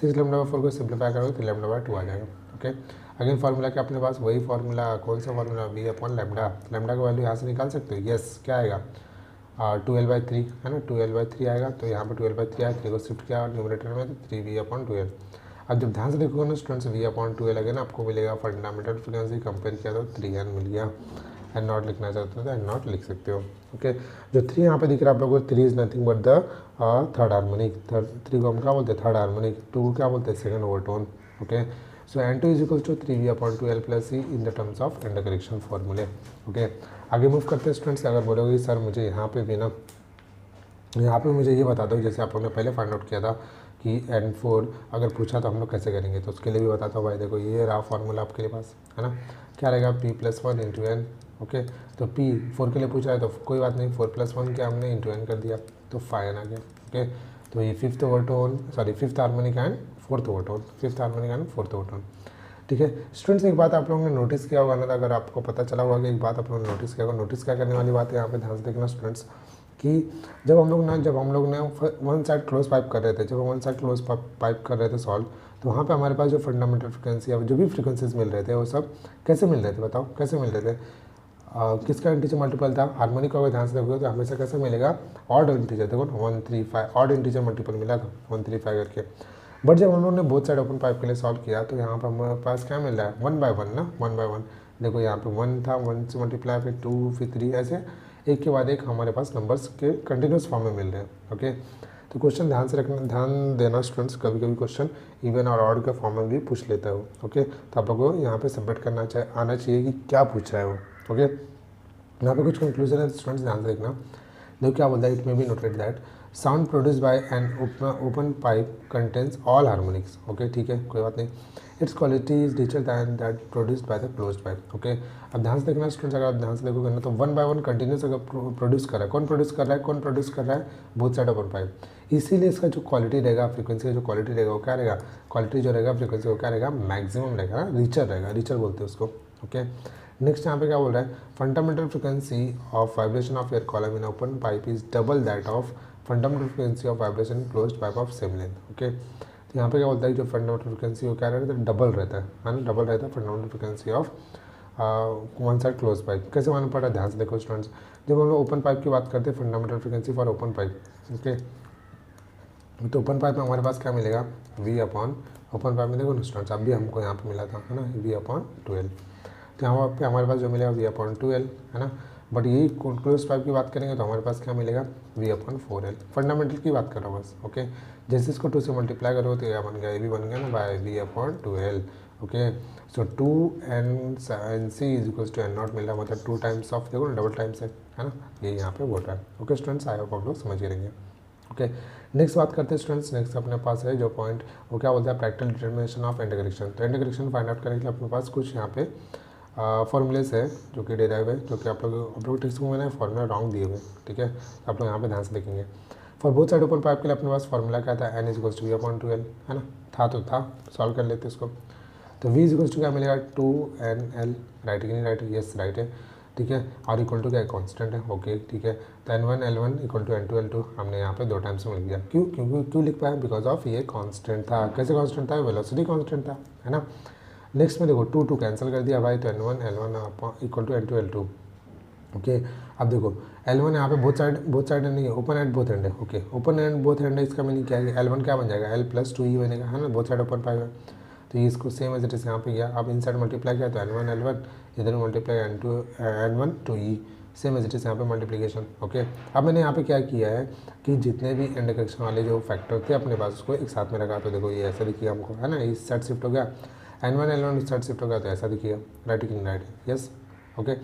6 लैम्डा बाय 4 को सिंप्लीफाई करोगे तो लैम्डा बाय 2 आ जाएगा। ओके, अगेन फार्मूला क्या अपने पास, वही फार्मूला, कौन सा formula, v upon lambda, lambda का वैल्यू यहाँ से निकाल सकते हो, यस, क्या आएगा, 2L/3, है ना, 2L/3 आएगा, तो यहाँ पर 2L/3 आया, 3 को शिफ्ट किया न्यूमरेटर में, तो 3v अपॉन 2L। अब जब ध्यान से देखोगे ना students, v upon 2L again आपको मिलेगा, फंडामेंटल फ्रीक्वेंसी कंपेयर किया तो 3n मिल गया, n0 लिखना चाहते हो तो n0 लिख सकते हो। ओके, जो 3 यहाँ पे दिख रहा है आप लोगों को, 3 is nothing but the third harmonic, 3 को हम क्या बोलते हैं, थर्ड हार्मोनिक, 2 को क्या बोलते हैं, second overtone. Okay, so n2 is equal to 3v upon 2L plus e in the terms of end correction फॉर्मूले। ओके, आगे मूव करते हैं स्टूडेंट्स। अगर बोलोगे सर मुझे यहाँ पे भी ना, यहाँ पे मुझे ये बता दो, जैसे आप लोगों ने पहले फाइंड आउट किया था कि n4 अगर पूछा तो हम लोग कैसे करेंगे, तो उसके लिए भी बताता हूँ भाई। देखो ये रहा फार्मूला आपके पास, है ना, क्या रहेगा, p+1 इंटू n। ओके, तो p 4 के लिए पूछा है तो कोई बात नहीं, 4+1 क्या हमने इंटू n कर दिया तो 5n आ गया। ओके, तो ये fifth harmonic and fourth overtone, fifth harmonic and fourth overtone. ठीक है स्टूडेंट्स, एक बात आप लोगों ने नोटिस किया होगा ना, अगर आपको पता चला होगा कि एक बात आप लोगों ने नोटिस किया होगा, नोटिस क्या करने वाली बात है यहाँ पे ध्यान से देखना स्टूडेंट्स, कि जब हम लोग ने वन साइड क्लोज पाइप कर रहे थे, जब वन साइड क्लोज पाइप कर रहे थे सॉल्व, तो वहाँ पे हमारे पास जो फंडामेंटल फ्रिक्वेंसी है, जो भी फ्रिक्वेंसीज मिल रहे थे वो सब कैसे मिल रहे थे, बताओ कैसे मिल रहे थे। किसका इंटीजर मल्टीपल था, हार्मोनिक का, अगर ध्यान से देखोगे तो हमेशा कैसे मिलेगा, ऑड इंटीजर, देखो 1 3 5 ऑड इंटीजर मल्टीपल मिला था 1 3 5 करके। बट जब हम लोगों ने बोथ साइड ओपन पाइप के लिए सॉल्व किया तो यहाँ पर हमारे पास क्या मिल रहा है, 1 बाय 1 ना, 1 बाय 1। देखो यहाँ पे 1 था, 1 से मल्टीप्लाई, फिर 2, फिर 3, ऐसे एक के बाद एक हमारे पास नंबर्स के कंटिन्यूस फॉर्म में मिल रहे हैं। ओके, तो क्वेश्चन ध्यान से रखना, ध्यान देना स्टूडेंट्स, कभी कभी क्वेश्चन इवन और ऑड के फॉर्म में भी पूछ लेता है वो। ओके, तो आप लोगों को यहाँ पे सबमिट करना आना चाहिए कि क्या पूछ रहा है वो। ओके, यहाँ पे कुछ कंक्लूजन है स्टूडेंट्स, ध्यान से देखना। देखो क्या बोलता है, it may be noted that sound produce by an open pipe contains all harmonics, okay ठीक है कोई बात नहीं। Its quality is richer than that produced by the closed pipe, okay. अब ध्यान से देखना स्टूडेंट्स, अगर आप ध्यान से देखोगे ना तो वन बाय वन कंटिन्यूस अगर प्रोड्यूस कर रहा है, कौन प्रोड्यूस कर रहा है, बोथ साइड ओपन पाइप, इसीलिए इसका जो क्वालिटी रहेगा, फ्रीक्वेंसी का जो क्वालिटी रहेगा वो क्या रहेगा, क्वालिटी जो रहेगा फ्रीक्वेंसी वो क्या रहेगा, मैक्सिमम रहेगा, रिचर रहेगा, रिचर बोलते हैं उसको, ओके। नेक्स्ट यहाँ पे क्या बोल रहा है, fundamental frequency of vibration of air column in open pipe is double that of fundamental frequency of vibration closed pipe of same length, okay. तो यहाँ पे क्या बोलता है, जो फंडामेंटल फ्रिक्वेंसी वो क्या रहता है, डबल रहता है ना, डबल रहता है fundamental frequency of one side close pipe. कैसे मालूम पड़ा, ध्यान से देखो स्टूडेंट्स, जब हम लोग ओपन पाइप की बात करते हैं fundamental frequency for open pipe, okay, तो ओपन पाइप में हमारे पास क्या मिलेगा, V अपॉन ओपन पाइप में देखो ना स्टूडेंट्स, अभी हमको यहाँ पे मिला था है ना V अपॉन 12, तो यहाँ पे हमारे पास जो मिलेगा V अपॉन 12 है ना। बट यही क्लोज पाइप की बात करेंगे तो हमारे पास क्या मिलेगा, V अपॉन 4L, फंडामेंटल की बात कर रहा हूँ बस, ओके। जैसे इसको 2 से मल्टीप्लाई करो तो यह बन गया, ये भी बन गया ना by V upon 2L, okay. So 2NC is equals to N0 मिल रहा है, मतलब 2 टाइम्स ऑफ, देखो ना डबल टाइम्स है ना, ये यहाँ पे बोल रहा है, ओके स्टूडेंट्स, आई होप आप लोग समझ रहेंगे, ओके। नेक्स्ट बात करते हैं स्टूडेंट्स, नेक्स्ट अपने पास है जो पॉइंट वो क्या बोलता है, प्रैक्टिकल डिटर्मिनेशन ऑफ इंटीग्रेशन। तो इंटीग्रेशन फाइंड आउट करने के लिए अपने पास कुछ यहाँ पे फॉर्मूलेस है जो कि डेराइव है, जो कि आप लोग टेक्स्ट बुक में ना फॉर्मूला रॉन्ग दिए हुए, ठीक है, तो आप लोग यहाँ पे ध्यान से देखेंगे। For both side open pipe के लिए अपने पास फॉर्मूला क्या था, N is equals to V upon 2L है ना, था सॉल्व कर लेते इसको। तो V इज इक्वल्स टू क्या मिलेगा, 2NL, राइट है कि नहीं, राइट है, यस राइट है, ठीक है, और इक्वल टू क्या कांस्टेंट है, ओके ठीक है। तो N1 L1 equal to N2 L2 हमने यहाँ पे 2 टाइम्स में लिख दिया, क्यों लिख पाया, बिकॉज ऑफ ये कांस्टेंट था। कैसे कांस्टेंट था, वेलोसिटी कांस्टेंट था है ना। नेक्स्ट में देखो 2 कैंसिल कर दिया भाई, तो N1 L1 equal to N2 L2, okay. अब देखो L1 यहाँ पे बोथ साइड नहीं है, ओपन एंड बोथ एंड है, okay, open and both and है, इसका मीनिंग क्या है, L1 क्या बन जाएगा, L प्लस 2E बनेगा है ना, बोथ साइड ओपन पाइप है, तो ये इसको सेम एज इट इज यहाँ पे गया। अब इन साइड मल्टीप्लाई किया तो N1 L1, इधर multiply N1 2E, same as it is यहाँ पे मल्टीप्लिकेशन, ओके। अब मैंने यहाँ पे क्या किया है कि जितने भी एंड करेक्शन वाले जो फैक्टर थे अपने पास उसको एक साथ में रखा, तो देखो ये ऐसा दिखिए हमको है ना, इस साइड शिफ्ट हो गया, N1 L1 इस साइड शिफ्ट हो गया, तो ऐसा दिखिए, राइट कि नहीं, right, yes, okay.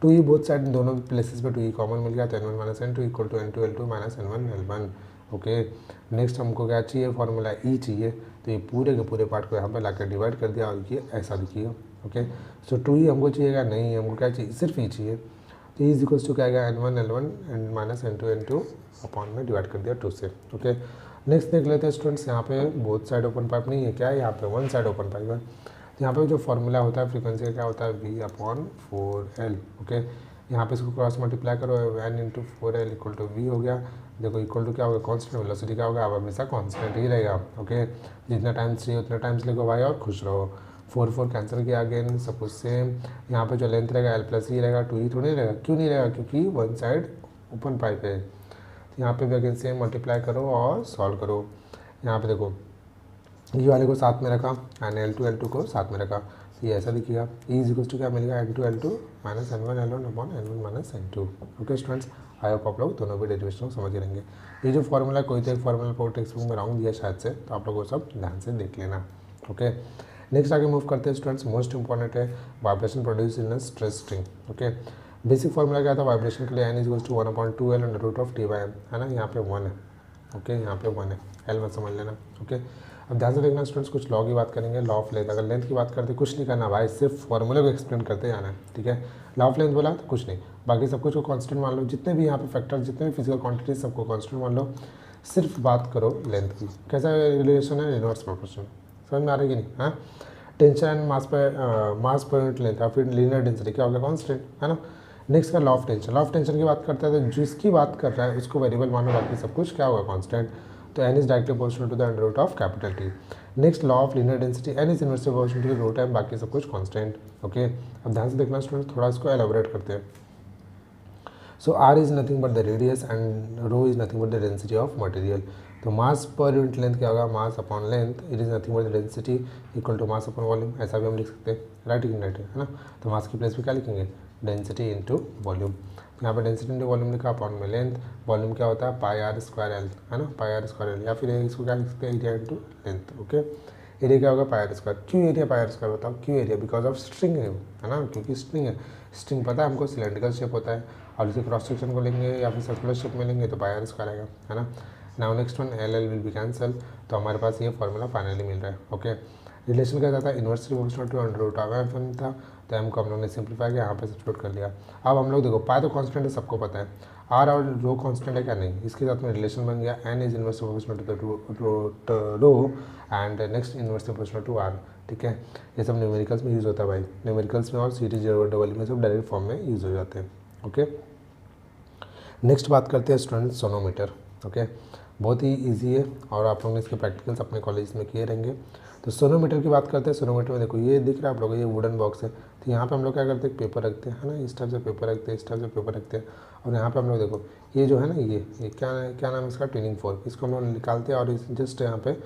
2E both side दोनों प्लेसेस पे 2E कॉमन मिल गया, तो N1 minus N2 equal to N2 L2 minus N1 L1, okay. Next हमको क्या चाहिए, फॉर्मूला E चाहिए, तो ये पूरे के पूरे पार्ट को यहाँ पे लाकर डिवाइड कर दिया और ये ऐसा दिखिए, ओके। सो 2E हमको चाहिएगा नहीं, हमको क्या चाहिए, सिर्फ E चाहिए, तो E इज इक्वल्स टू क्या आएगा, N1 L1 and minus N2 N2 upon में डिवाइड कर दिया 2 से, ओके। नेक्स्ट देख लेते हैं स्टूडेंट्स, यहाँ पे बोथ साइड ओपन पाइप नहीं है, क्या है यहाँ पे वन साइड ओपन पाइप है, तो यहाँ पे जो फॉर्मूला होता है फ्रीक्वेंसी का क्या होता है, V अपॉन 4L, ओके। यहाँ पे इसको क्रॉस मल्टीप्लाई करो, N into 4L equal to V हो गया, देखो इक्वल टू क्या होगा, कांस्टेंट, वेलोसिटी क्या होगा, अब हमेशा कांस्टेंट ही रहेगा, ओके। जितना टाइम्स चाहिए उतना टाइम्स लिखो भाई और खुश रहो। 4 कैंसिल किया अगेन, सब कुछ सेम। यहाँ पे जो लेंथ रहेगा L प्लस E रहेगा, 2E थोड़ी रहेगा, क्यों नहीं रहेगा, क्योंकि वन साइड ओपन पाइप है। तो यहाँ पे भी अगेन सेम मल्टीप्लाई करो और सॉल्व करो। यहाँ पे देखो ये वाले को साथ में रखा एंड L2 को साथ में रखा, तो ये ऐसा दिखेगा, E इज इक्वल टू क्या मिलेगा, N2 L2 minus N1 L1 upon N1 minus N2, okay students. I hope आप लोग दोनों भी डेरिवेशन समझ रहेंगे। ये जो फॉर्मूला कोई तो एक फॉर्मूला को टेक्स्ट बुक में रॉन्ग दिया शायद से, तो आप लोग वो सब ध्यान से देख लेना, ओके। नेक्स्ट आगे मूव करते हैं स्टूडेंट्स, मोस्ट इंपॉर्टेंट है vibration produce in stress string, okay. Basic formula क्या था वाइब्रेशन के लिए, N is equal to 1/2L under root of T/M है ना, यहाँ पे 1 है, ओके, यहाँ पे 1 है, L मत समझ लेना, ओके। अब ध्यान से देखना स्टूडेंट्स, कुछ लॉ की बात करेंगे, लॉ ऑफ लेंथ। अगर लेंथ की बात करते कुछ नहीं करना भाई, सिर्फ फॉर्मूले को एक्सप्लेन करते जाना है, ठीक है। लॉ ऑफ लेंथ बोला तो कुछ नहीं, बाकी सब कुछ को कांस्टेंट मान लो, जितने भी यहाँ पे फैक्टर, जितने भी फिजिकल क्वांटिटी सबको कांस्टेंट मान लो, सिर्फ बात करो लेंथ की। कैसा रिलेशन है, इनवर्स प्रोपोर्शन, समझ में आ रही कि नहीं, हाँ। टेंशन एंड मास पर यूनिट लेंथ या फिर लीनियर डेंसिटी क्या होगा, कांस्टेंट है ना। नेक्स्ट का law of tension, law of tension की बात करता है तो जिसकी बात कर रहा है उसको वेरिएबल मानो, बाकी सब कुछ क्या होगा, कांस्टेंट। तो N is directly proportional to the under root of capital T। Next law of linear density, N is inversely proportional to the root M, बाकी सब कुछ कांस्टेंट, ओके। अब ध्यान से देखना स्टूडेंट, थोड़ा इसको एलाबोरेट करते हैं। So R is nothing but the radius and rho is nothing but the density of material. तो मास पर यूनिट लेंथ क्या होगा, mass upon length, it is nothing but the density equal to mass upon volume, ऐसा भी हम लिख सकते हैं, राइट है ना। तो मास की प्लेस पे क्या लिखेंगे, डेंसिटी इंटू वॉल्यूम। यहाँ पे डेंसिटी इंटू वॉल्यूम लिखा, अपॉन में लेंथ, वॉल्यूम क्या होता है πr² L है ना, πr² L, या फिर इसको क्या लिख सकते हैं, area into length, okay. Area क्या होगा, πr²। क्यों एरिया πr², बताओ क्यों एरिया, बिकॉज ऑफ स्ट्रिंग है ना, क्योंकि स्ट्रिंग है। स्ट्रिंग पता है हमको सिलेंड्रिकल शेप होता है, और इसे क्रॉस सेक्शन को लेंगे या फिर सर्कुलर शेप में लेंगे तो पाई आर स्क्वायर आएगा, है ना। Now next one L L will be cancel, तो हमारे पास ये फॉर्मूला फाइनली मिल रहा है। ओके, रिलेशन क्या था, inverse proportional to under root of F M था, तो एम को हम लोग ने सिंप्लीफाई किया, यहाँ पे सब्स्टिट्यूट कर लिया। अब हम लोग देखो पाई तो कांस्टेंट है, सबको पता है, आर और रो कांस्टेंट है क्या, नहीं, इसके साथ में रिलेशन बन गया n is inverse proportional to the root rho and next inverse proportional to R. ठीक है, ये सब न्यूमेरिकल्स में यूज़ होता है भाई, न्यूमेरिकल्स में और सीरीज डबल में सब डायरेक्ट फॉर्म में यूज़ हो जाते हैं। ओके, नेक्स्ट बात करते हैं स्टूडेंट सोनोमीटर। ओके, बहुत ही इजी है और आप लोगों ने इसके प्रैक्टिकल्स अपने कॉलेज में किए रहेंगे। तो सोनोमीटर की बात करते हैं। सोनोमीटर में देखो ये दिख रहा है आप लोगों को, ये वुडन बॉक्स है, तो यहाँ पे हम लोग क्या करते हैं, पेपर रखते हैं, है ना, इस टाइप से पेपर रखते हैं, इस टाइप से पेपर रखते हैं, और यहाँ पे हम लोग देखो ये जो है ना, ये क्या नाम है इसका, ट्यूनिंग फोर्क, इसको हम लोग निकालते हैं और इस जस्ट यहाँ पे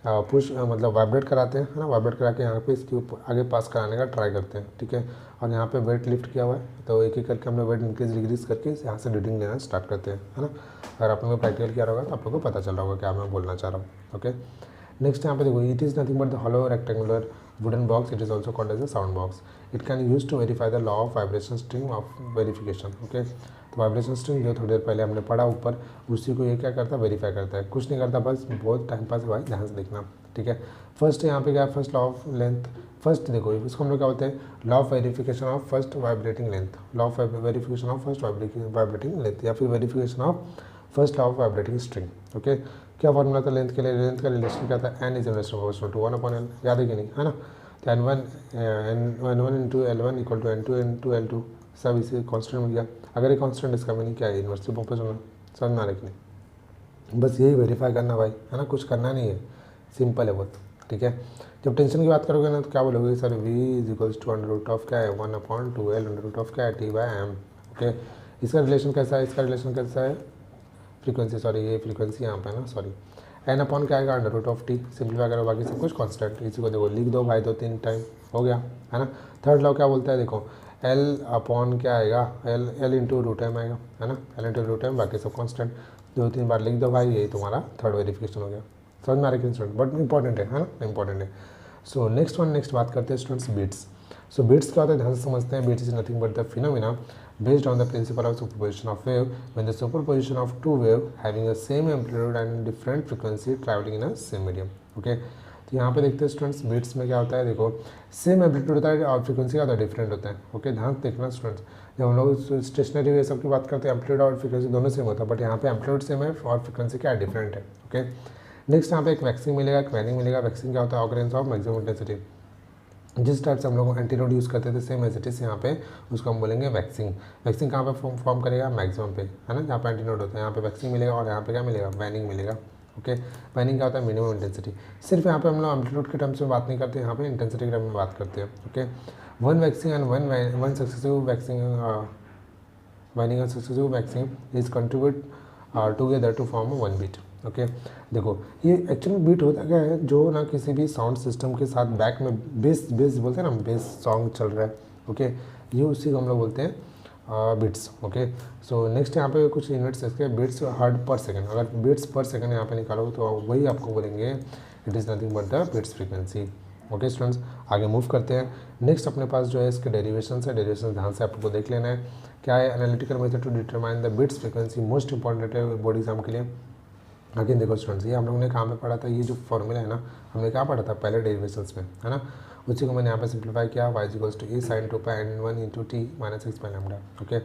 पुश मतलब वाइब्रेट कराते हैं, है ना, वाइब्रेट करा के यहाँ पे इसके ऊपर आगे पास कराने का ट्राई करते हैं। ठीक है, और यहाँ पे वेट लिफ्ट किया हुआ है, तो एक एक करके हम लोग वेट इंक्रीज डिक्रीज करके यहाँ से रीडिंग लेना स्टार्ट करते हैं, है ना। अगर आप लोगों को प्रैक्टिकल किया होगा तो आप लोगों को पता चल रहा होगा क्या मैं बोलना चाह रहा हूँ। ओके, नेक्स्ट यहाँ पे देखो, it is nothing but the hollow rectangular wooden box, it is also called as a sound box, it can use to verify the law of vibration string of verification. Okay, तो vibration string जो थोड़ी देर पहले हमने पढ़ा ऊपर, उसी को ये क्या करता है, वेरीफाई करता है, कुछ नहीं करता, बस बहुत टाइम पास है भाई, ध्यान से देखना। ठीक है, फर्स्ट यहाँ पे क्या है, first law of length, first देखो इसको हम लोग क्या बोलते हैं, law of verification of first vibrating length, law of verification of first vibrating length, या फिर verification of first law of vibrating string. Okay, क्या फॉर्मूला था लेंथ के लिए, लेंथ का रिलेशन क्या था, N is inverse proportional to 1/L, याद है कि नहीं, है ना। तो N1 into L1 equal to N2 into L2, सब इसे कांस्टेंट मिल गया। अगर ये कांस्टेंट, इसका मीनिंग क्या है, इनवर्स प्रोपोर्शनल, समझ में आ रहा है कि नहीं, बस यही वेरीफाई करना भाई, है ना, कुछ करना नहीं है, सिंपल है बहुत। ठीक है, जब टेंशन की बात करोगे ना तो क्या बोलोगे sir, V is equals to under root of क्या है, 1/2L अंडर रूट ऑफ क्या है, T/M। ओके, इसका रिलेशन कैसा है, इसका रिलेशन कैसा है, फ्रीक्वेंसी, सॉरी ये फ्रीक्वेंसी यहाँ पे ना, सॉरी, N अपॉन क्या आएगा, under root of T, simplify करो, बाकी सब कुछ कांस्टेंट, इसी को देखो लिख दो भाई, 2-3 टाइम हो गया, है ना। थर्ड लॉ क्या बोलता है, देखो L अपॉन क्या आएगा, L इंटू रूट एम आएगा, है ना, L इंटू रूट एम, बाकी सब कांस्टेंट, 2-3 बार लिख दो भाई, यही तुम्हारा थर्ड वेरिफिकेशन हो गया। समझ में आ रहा है स्टूडेंट, बट इंपॉर्टेंट है ना, इंपॉर्टेंट है। सो नेक्स्ट बात करते हैं स्टूडेंट्स बीट्स। सो बीट्स क्या होता है, ध्यान से समझते हैं। Beats is nothing but the phenomena based on the principle of superposition of wave, when the superposition of two wave having the same amplitude and different frequency traveling in a same medium। Okay, तो यहाँ पे देखते हैं students beats में क्या होता है, देखो सेम एम्पलीट्यूड होता है और फ्रीक्वेंसी का होता है डिफरेंट होता है। ओके, ध्यान देखना स्टूडेंट्स, जब हम लोग स्टेशनरी वे सब की बात करते हैं एम्पलीट्यूड और फ्रीक्वेंसी दोनों सेम होता है, बट यहाँ पे एम्पलीट्यूड सेम है और फ्रीक्वेंसी क्या है, डिफरेंट है। ओके, नेक्स्ट यहाँ पे एक वैक्सिंग मिलेगा, एक वैनिंग मिलेगा। वैक्सिंग क्या होता है, ऑकरेंस ऑफ मैक्सिमम इंटेंसिटी, जिस टाइप से हम लोग एंटीनोड यूज़ करते थे सेम एज इट इज़ यहाँ पे, उसको हम बोलेंगे वैक्सिंग। वैक्सिंग कहाँ पे फॉर्म करेगा, मैक्सिमम पे, है ना, जहाँ पे एंटीनोड होता है, यहाँ पे वैक्सिंग मिलेगा और यहाँ पे क्या मिलेगा, वैनिंग मिलेगा। ओके, वैनिंग क्या होता है, मिनिमम इंटेंसिटी। सिर्फ यहाँ पे हम लोग एम्पलीट्यूड के टर्म्स में बात नहीं करते, यहाँ पे इंटेंसिटी के टर्म में बात करते हैं। Okay, one waxing and one successive waxing waning and successive waxing is contribute together to form one beat. Okay, देखो ये एक्चुअली बीट होता क्या है, जो ना किसी भी साउंड सिस्टम के साथ बैक में बेस बोलते हैं ना, बेस सॉन्ग चल रहा है। ओके, ये उसी को हम लोग बोलते हैं बीट्स। ओके, सो नेक्स्ट यहाँ पे कुछ यूनिट्स इसके, बीट्स हर्ट पर सेकंड, अगर बीट्स पर सेकंड यहाँ पे निकालोगे तो वही आपको बोलेंगे it is nothing but the beats frequency. Okay students, आगे मूव करते हैं। नेक्स्ट अपने पास जो है इसके डेरिवेशन है, डेरिवेशन ध्यान से आपको देख लेना है। क्या है, analytical method to determine the beats frequency, most important है बोर्ड एग्जाम के लिए। आगे देखो स्टूडेंट्स, ये हम लोगों ने कहाँ पे पढ़ा था, ये जो फॉर्मूला है ना, हमने क्या पढ़ा था पहले डेरिवेशंस में, है ना, उसी को मैंने यहाँ पे सिंप्लीफाई किया, y equals to a sine 2π/n1 into t minus x by lambda. Okay,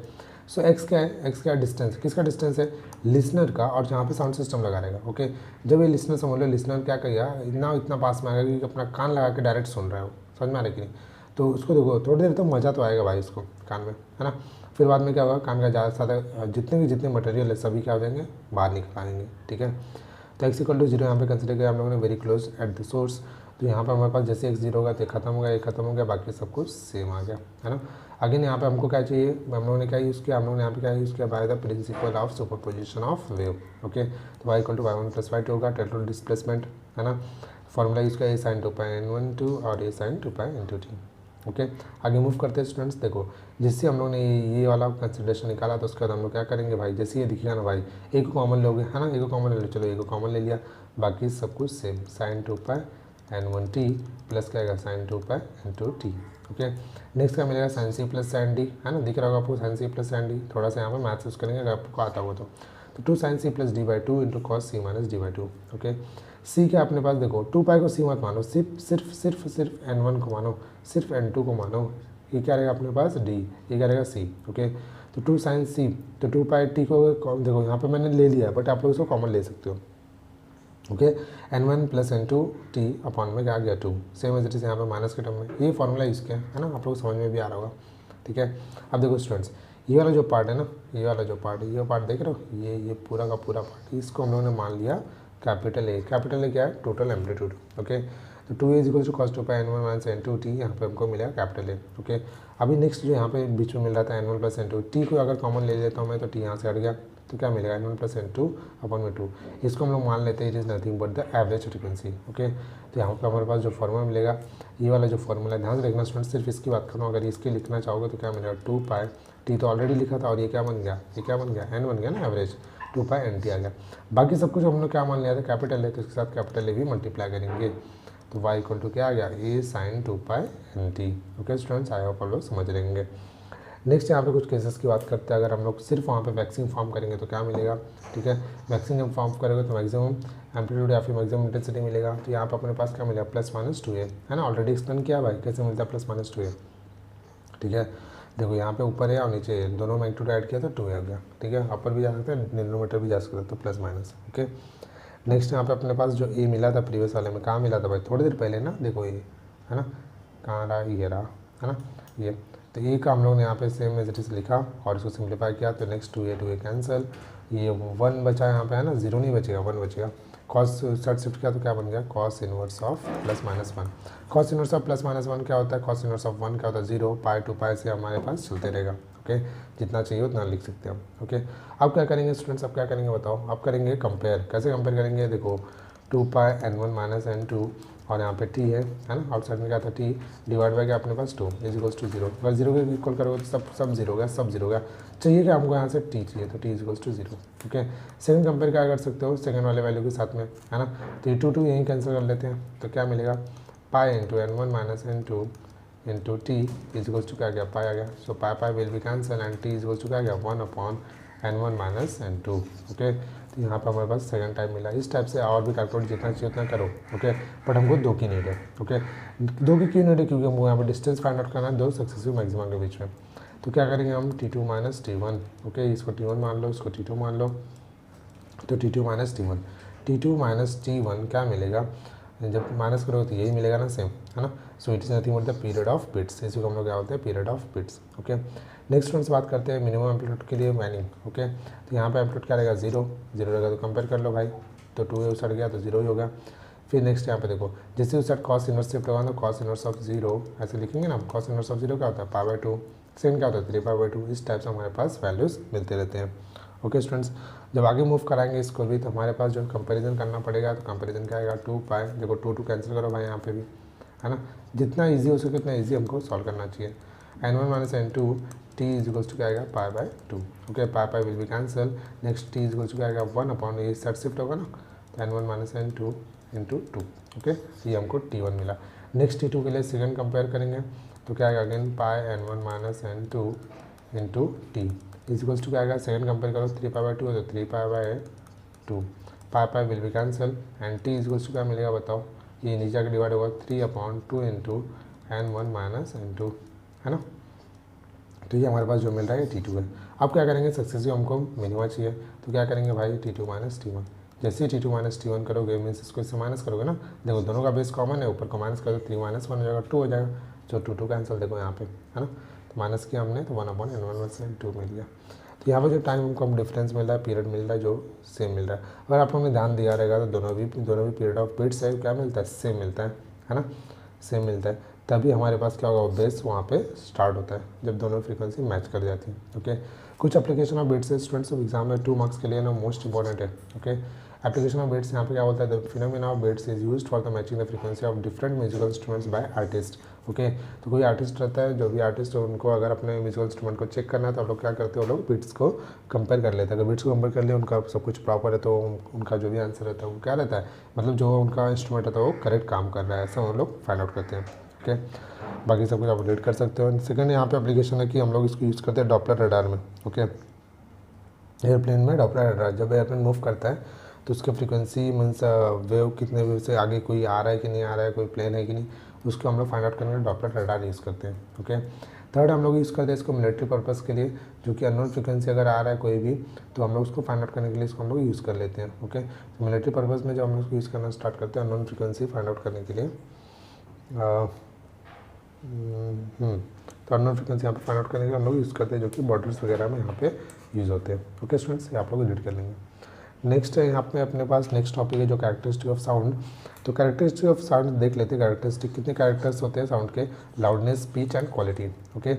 so x क्या है, एक्स क्या डिस्टेंस, किसका डिस्टेंस है, लिसनर का, और जहाँ पे साउंड सिस्टम लगा रहेगा। ओके, जब ये लिसनर समझ लो, लिसनर क्या करेगा, इतना पास में आएगा कि अपना कान लगा के डायरेक्ट सुन रहा है वो, समझ में आ रहा है कि नहीं, तो उसको देखो थोड़ी देर तो मज़ा तो आएगा भाई उसको कान में, है ना। फिर बाद में क्या होगा, कान का ज़्यादा से ज़्यादा जितने मटेरियल है सभी क्या हो जाएंगे, बाहर निकल आएंगे। ठीक है, तो x इक्वल टू 0 यहाँ पे कंसिडर किया हम लोगों ने, very close at the source. तो यहाँ पे हमारे पास जैसे x 0 होगा तो खत्म हो गया, ये खत्म हो गया, बाकी सब कुछ सेम आ गया, है ना। अगेन यहाँ पे हमको क्या चाहिए, हम लोगों ने क्या यूज़ किया, हम लोगों ने यहाँ पे क्या यूज़ किया, by the principle of superposition of wave. Okay, तो y equal to y1 + y2 होगा, टोटल डिस्प्लेसमेंट, है ना। फॉर्मूला यूज़ किया, a sin 2π/n1 और a sin 2π/t। ओके, आगे मूव करते हैं स्टूडेंट्स। देखो जिससे हम लोग ने ये वाला कंसिडरेशन निकाला, तो उसके बाद हम लोग क्या करेंगे भाई, जैसे ये दिखेगा ना भाई, एक को कॉमन लोगे, है ना, एक को कॉमन ले लो, चलो एक को कॉमन ले लिया, बाकी सब कुछ सेम, sin 2π/n1t प्लस क्या आएगा sin 2π/t। ओके, नेक्स्ट क्या मिलेगा sine C plus sine D, है ना, दिख रहा होगा आपको sine C plus sine D, थोड़ा सा यहाँ पर मैथ्स यूज़ करेंगे अगर आपको आता हो तो 2 sine C plus D by two into cos C minus D by two. Okay, C क्या अपने पास देखो 2 पाई को सी मत मानो, सिर्फ n1 को मानो, सिर्फ n2 को मानो, ये क्या रहेगा अपने पास डी, ये क्या रहेगा सी। ओके, तो 2 साइन सी, तो 2 पाई टी को देखो यहाँ पे मैंने ले लिया बट आप लोग इसको कॉमन ले सकते हो। Okay, n1 plus n2 T upon में क्या आ गया 2, सेम एज इट इज़ यहाँ पे माइनस के टर्म में, ये फॉर्मूला यूज़ किया है ना, आप लोग समझ में भी आ रहा होगा। ठीक है, अब देखो स्टूडेंट्स, ये वाला जो पार्ट है ना, ये वाला जो पार्ट है, ये पार्ट देख रहे हो, ये पूरा का पूरा पार्ट, इसको हम लोगों ने मान लिया कैपिटल ए क्या है टोटल एम्पलीट्यूड। ओके, तो 2a is equal to cos 2 pi n1 minus n2 t, यहाँ पे हमको मिलेगा कैपिटल ए। ओके, अभी नेक्स्ट जो यहाँ पे बीच में मिल रहा था n1 प्लस n2 टी को अगर कॉमन ले लेता हूँ मैं तो टी यहाँ से हट गया, तो क्या मिलेगा n1 प्लस n2 अपॉन में 2, इसको हम लोग मान लेते हैं it is nothing but the average frequency. Okay, तो यहाँ पर हमारे पास जो फॉर्मूला मिलेगा, ये वाला जो फॉर्मूला है, ध्यान से देखना स्टूडेंट, सिर्फ इसकी बात करूँ, अगर इसके लिखना चाहोगे तो क्या मिलेगा 2 पाई टी तो ऑलरेडी लिखा था, और ये क्या बन गया, ये क्या बन गया n बन गया ना एवरेज, 2 पाई एन टी आ गया। बाकी सब कुछ हम लोग क्या मान लिया था कैपिटल है, तो इसके साथ कैपिटल ए भी मल्टीप्लाई करेंगे, तो y इक्वल टू क्या आ गया A sine 2 pi n t. Okay students, I hope आप लोग समझ लेंगे। नेक्स्ट यहाँ पे कुछ केसेस की बात करते हैं, अगर हम लोग सिर्फ वहाँ पे वैक्सिंग फॉर्म करेंगे तो क्या मिलेगा। ठीक है, वैक्सिंग हम फॉर्म करेंगे तो मैक्सिमम एम्पलीट्यूड या फिर मैक्सिमम इंटेंसिटी मिलेगा, तो यहाँ पे अपने पास क्या मिलेगा प्लस माइनस 2a, है ना, ऑलरेडी एक्सप्लेन किया भाई कैसे मिलता है प्लस माइनस 2a। ठीक है, देखो यहाँ पे ऊपर है और नीचे है, दोनों मैग्नीट्यूड ऐड किया तो 2a आ गया। ठीक है, अपर भी जा सकते हैं, डिनोमिनेटर भी जा सकते हैं, तो प्लस माइनस। ओके, नेक्स्ट यहाँ पे अपने पास जो ए मिला था प्रीवियस वाले में, कहाँ मिला था भाई, थोड़ी देर पहले ना, देखो ये है ना, कहाँ रहा, ये रहा, है ना, ये, तो ए का हम लोग ने यहाँ पे सेम एज इट इज लिखा और इसको सिंप्लीफाई किया, तो नेक्स्ट 2a कैंसिल, ये 1 बचा यहाँ पे, है ना, 0 नहीं बचेगा, 1 बचेगा, कॉस सर्ट शिफ्ट किया तो क्या बन गया cos inverse of plus minus 1। Cos inverse of plus minus 1 क्या होता है, कॉस इनवर्स ऑफ 1 क्या होता है 0, पाई टू पाई से हमारे पास चलते रहेगा। ओके, जितना चाहिए उतना लिख सकते हैं हम। ओके, अब क्या करेंगे स्टूडेंट्स, अब क्या करेंगे बताओ, अब करेंगे कंपेयर, कैसे कंपेयर करेंगे, देखो 2 पाई n1 माइनस n2 और यहाँ पे t है ना, आउटसाइड में क्या था t, डिवाइड बाई क्या अपने पास 2 इज इक्वल्स टू 0, अगर 0 के इक्वल करोगे तो सब 0 हो गया, सब 0 हो गया, चाहिए क्या हमको यहाँ से t चाहिए, तो t is equals to 0। Okay, second compare क्या कर सकते हो, सेकंड वाले वैल्यू के साथ में, है ना, तो ये 2 यहीं कैंसिल कर लेते हैं, तो क्या मिलेगा pi into n1 minus n2 into t is equals to क्या गया पाई आ गया, so pi will be cancel and t is equals to क्या गया 1 upon n1 minus n2। Okay, तो यहाँ पर हमारे पास सेकंड टाइम मिला। इस टाइप से और भी कैलकुलेट जितना चाहिए उतना करो। ओके, बट हमको 2 की नीड है। ओके, 2 की क्यों नीड है, क्योंकि हमको यहाँ पर डिस्टेंस फाइंड आउट करना है 2 सक्सेसिव मैक्सिमम के बीच में। तो क्या करेंगे हम t2 माइनस t1। ओके, इसको t1 मान लो, इसको t2 मान लो, तो t2 माइनस t1 क्या मिलेगा, जब माइनस करोगे तो यही मिलेगा ना सेम, है ना, so it is nothing but the period of bits, इसी को हम लोग क्या होते हैं period of bits. Okay, next friends बात करते हैं मिनिमम एम्पलीट्यूड के लिए वैनिंग। ओके, तो यहाँ पे एम्पलीट्यूड क्या रहेगा 0 रहेगा, तो कंपेयर कर लो भाई, तो 2 उस साइड गया तो 0 ही होगा। फिर नेक्स्ट यहाँ पे देखो, जैसे उस साइड कॉस इनवर्स शिफ्ट होगा तो कॉस इनवर्स ऑफ 0 ऐसे लिखेंगे ना, कॉस इनवर्स ऑफ 0 क्या होता है पाई बाई 2, सेकंड क्या होता है 3 पाई बाई 2, इस टाइप से हमारे पास वैल्यूज़ मिलते रहते हैं। ओके स्टूडेंट्स, जब आगे मूव कराएंगे इसको भी तो हमारे पास जो कंपैरिजन करना पड़ेगा, तो कंपैरिजन क्या आएगा 2 पाई, देखो 2 कैंसिल करो भाई यहाँ पे भी, है ना, जितना इजी हो सके उतना इजी हमको सॉल्व करना चाहिए। n1 minus n2 t is equals to क्या आएगा pi by 2। Okay, pi will be cancel, next t is equals to क्या आएगा 1 अपॉन, ये सेट शिफ्ट होगा ना, तो n1 minus n2 into 2। Okay, ये हमको t1 मिला। नेक्स्ट t2 के लिए सेकंड कंपेयर करेंगे तो क्या आएगा again pi n1 minus n2 into t is equals to क्या आएगा, सेकंड कंपेयर करो 3 पाई बाई 2 है तो 3 pi by 2, pi will be cancel and t is equals to क्या मिलेगा बताओ, ये नीचे आके डिवाइड होगा 3 upon 2 into n1 minus n2, है ना, तो ये हमारे पास जो मिल रहा है t2 है। अब क्या करेंगे, सक्सेसिव हमको मिनिमा चाहिए, तो क्या करेंगे भाई t2 माइनस t1, जैसे ही t2 माइनस t1 करोगे मीन्स इसको इससे माइनस करोगे ना, देखो दोनों का बेस कॉमन है, ऊपर को माइनस करो 3 माइनस 1 हो जाएगा 2 हो जाएगा, जो 2 कैंसिल देखो यहाँ पे, है ना, तो माइनस किया हमने तो 1 अपॉन n1 माइनस n2 मिल गया। तो यहाँ पर जो टाइम हमको डिफरेंस मिल रहा है, पीरियड मिल रहा है जो सेम मिल रहा है, अगर आप लोगों ने ध्यान दिया रहेगा तो दोनों भी पीरियड ऑफ बिट्स है क्या मिलता है सेम मिलता है ना, सेम मिलता है, तभी हमारे पास क्या होगा बेस वहाँ पे स्टार्ट होता है जब दोनों फ्रीक्वेंसी मैच कर जाती है। ओके, कुछ एप्लीकेशन ऑफ बिट्स है स्टूडेंट्स, एग्जाम में 2 मार्क्स के लिए ना मोस्ट इंपॉर्टेंट है। ओके, एप्लीकेशन ऑफ बिट्स यहाँ पे क्या होता है, the phenomena of beats is used for the matching the frequency of different musical instruments by artist. Okay, तो कोई आर्टिस्ट रहता है, जो भी आर्टिस्ट है उनको अगर अपने म्यूजिकल इंस्ट्रूमेंट को चेक करना है तो आप लोग क्या करते हो, लोग बिट्स को कंपेयर कर लेते हैं, अगर बिट्स को कंपेयर कर लिया उनका सब कुछ प्रॉपर है तो उनका जो भी आंसर रहता है वो क्या रहता है, मतलब जो उनका इंस्ट्रूमेंट रहता है वो करेक्ट काम कर रहा है, ऐसा वो लोग फाइंड आउट करते हैं। ओके, बाकी सब कुछ आप डिलीट कर सकते हो। सेकंड यहाँ पे एप्लीकेशन है कि हम लोग इसको यूज़ करते हैं डॉपलर रडार में। ओके, एयरप्लेन में डॉपलर रडार, जब एयरप्लेन मूव करता है तो उसके फ्रीक्वेंसी मीन्स वेव कितने वेव से आगे कोई आ रहा है कि नहीं आ रहा है, कोई प्लेन है कि नहीं, उसको हम लोग फाइंड आउट करने के लिए डॉपलर रडार यूज़ करते हैं। ओके, थर्ड हम लोग यूज़ करते हैं इसको मिलिट्री पर्पज़ के लिए, जो कि अननोन फ्रीक्वेंसी अगर आ रहा है कोई भी तो हम लोग उसको फाइंड आउट करने के लिए इसको हम लोग यूज़ कर लेते हैं। ओके, तो मिलिट्री पर्पज़ में जब हम लोग इसको यूज़ करना स्टार्ट करते हैं अननोन फ्रीक्वेंसी फाइंड आउट करने के लिए, तो अननोन फ्रीक्वेंसी यहाँ पे फाइंड आउट करने के लिए हम लोग यूज़ करते हैं, जो कि बॉर्डर्स वगैरह में यहाँ पे यूज़ होते हैं। ओके स्टूडेंट्स, ये आप लोग एडिट कर लेंगे। नेक्स्ट है यहाँ पे अपने पास नेक्स्ट टॉपिक है जो कैरेक्टरिस्टिक ऑफ साउंड। तो कैरेक्टरिस्टिक ऑफ साउंड देख लेते हैं। कैरेक्टरिस्टिक कितने कैरेक्टर्स होते हैं साउंड के, loudness, pitch and quality. Okay,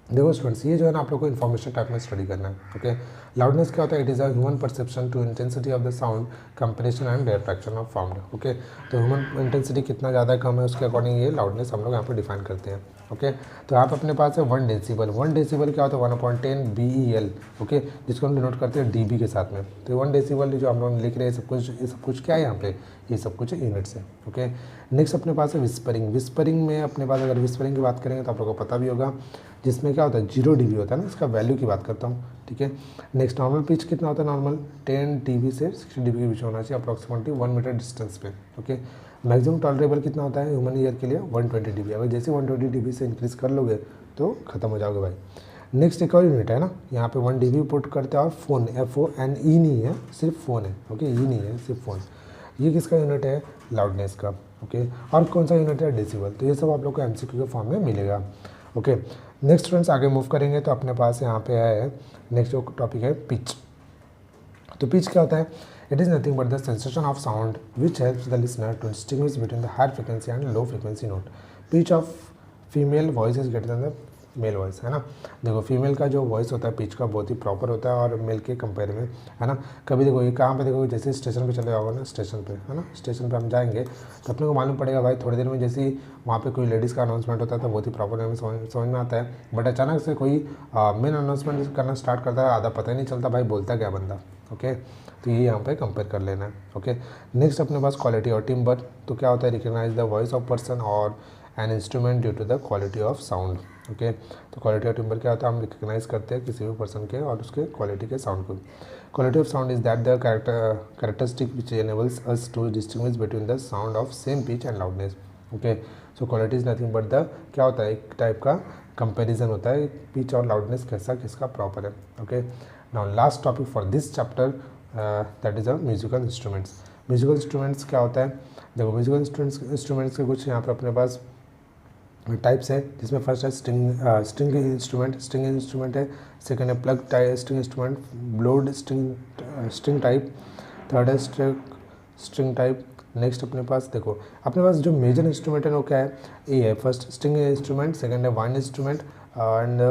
देखो स्टूडेंट्स, ये जो है ना आप लोग को इन्फॉर्मेशन टाइप में स्टडी करना है। ओके, लाउडनेस क्या होता है, it is a human perception to intensity of the sound compression and rarefaction of sound. Okay, तो ह्यूमन इंटेंसिटी कितना ज़्यादा कम है उसके अकॉर्डिंग ये लाउडनेस हम लोग यहाँ पे डिफाइन करते हैं। ओके, तो यहाँ पे अपने पास है 1 डेसिबल। 1 डेसिबल क्या होता है, 1/10 BEL। ओके, जिसको हम डिनोट करते हैं dB के साथ में। तो 1 डेसिबल जो हम लोग लिख रहे हैं ये सब कुछ क्या है यहाँ पे, ये सब कुछ यूनिट्स है। ओके, नेक्स्ट अपने पास है विस्परिंग। विस्परिंग में अपने पास अगर विस्परिंग की बात करेंगे तो आप लोगों को पता भी होगा, जिसमें क्या होता है 0 dB होता है ना, इसका वैल्यू की बात करता हूँ। ठीक है, नेक्स्ट नॉर्मल पिच कितना होता है, नॉर्मल 10 dB से 60 dB के बीच होना चाहिए, अप्रॉक्सीमेटली 1 मीटर डिस्टेंस पे। ओके, मैक्सिमम टॉलरेबल कितना होता है ह्यूमन ईयर के लिए, 120 dB। अगर जैसे 120 dB से इंक्रीज़ कर लोगे तो ख़त्म हो जाओगे भाई। नेक्स्ट एक और यूनिट है ना, यहाँ पे 1 dB पुट करते हैं, और फ़ोन FONE नहीं है, सिर्फ फ़ोन है। ओके, ई नहीं है, सिर्फ फ़ोन। ये किसका यूनिट है, लाउडनेस का। ओके, और कौन सा यूनिट है, डेसिबल। तो ये सब आप लोग को MCQ के फॉर्म में मिलेगा। ओके, नेक्स्ट फ्रेंड्स आगे मूव करेंगे तो अपने पास यहाँ पे है नेक्स्ट जो टॉपिक है पिच। तो पिच क्या होता है, it is nothing but the sensation of sound which helps the listener to distinguish between the high frequency and low frequency note. Pitch of female voice is greater than the male voice, है ना। देखो female का जो voice होता है pitch का बहुत ही proper होता है और मेल के कंपेयर में, है ना। कभी देखो ये कहाँ पे देखो, जैसे स्टेशन पे चले जाओगे ना, स्टेशन पे, है ना, स्टेशन पे हम जाएंगे तो अपने को मालूम पड़ेगा भाई थोड़ी देर में जैसे ही वहाँ पे कोई लेडीज़ का अनाउंसमेंट होता है तो बहुत ही प्रॉपर हमें समझ में आता है। बट अचानक से कोई मेन अनाउंसमेंट करना स्टार्ट करता है, आधा पता ही नहीं चलता भाई बोलता क्या बंदा। ओके, तो ये यहाँ पे कंपेयर कर लेना है। ओके, नेक्स्ट अपने पास क्वालिटी और टिम्बर। तो क्या होता है, recognise the voice of person और an instrument due to the quality of sound. Okay, तो क्वालिटी ऑफ टिम्बर क्या होता है, हम रिकग्नाइज करते हैं किसी भी पर्सन के और उसके क्वालिटी के साउंड को। Quality of sound is that the characteristic which enables us to distinguish between the sound of same pitch and loudness. Okay, so quality is nothing but the क्या होता है, एक टाइप का कंपेरिजन होता है pitch और loudness कैसा किसका प्रॉपर है। Okay, now last topic for this chapter that is a musical instruments. Musical instruments क्या होता है, देखो म्यूजिकल इंस्ट्रूमेंट्स के कुछ यहाँ पर अपने पास टाइप्स है, जिसमें फर्स्ट है स्ट्रिंग इंस्ट्रूमेंट है। सेकंड है plug string instrument, blowed string type. Third है स्ट्रिंग टाइप। नेक्स्ट अपने पास देखो अपने पास जो मेजर इंस्ट्रूमेंट है वो क्या है, ए है फर्स्ट स्ट्रिंग इंस्ट्रूमेंट, सेकंड है wind instrument and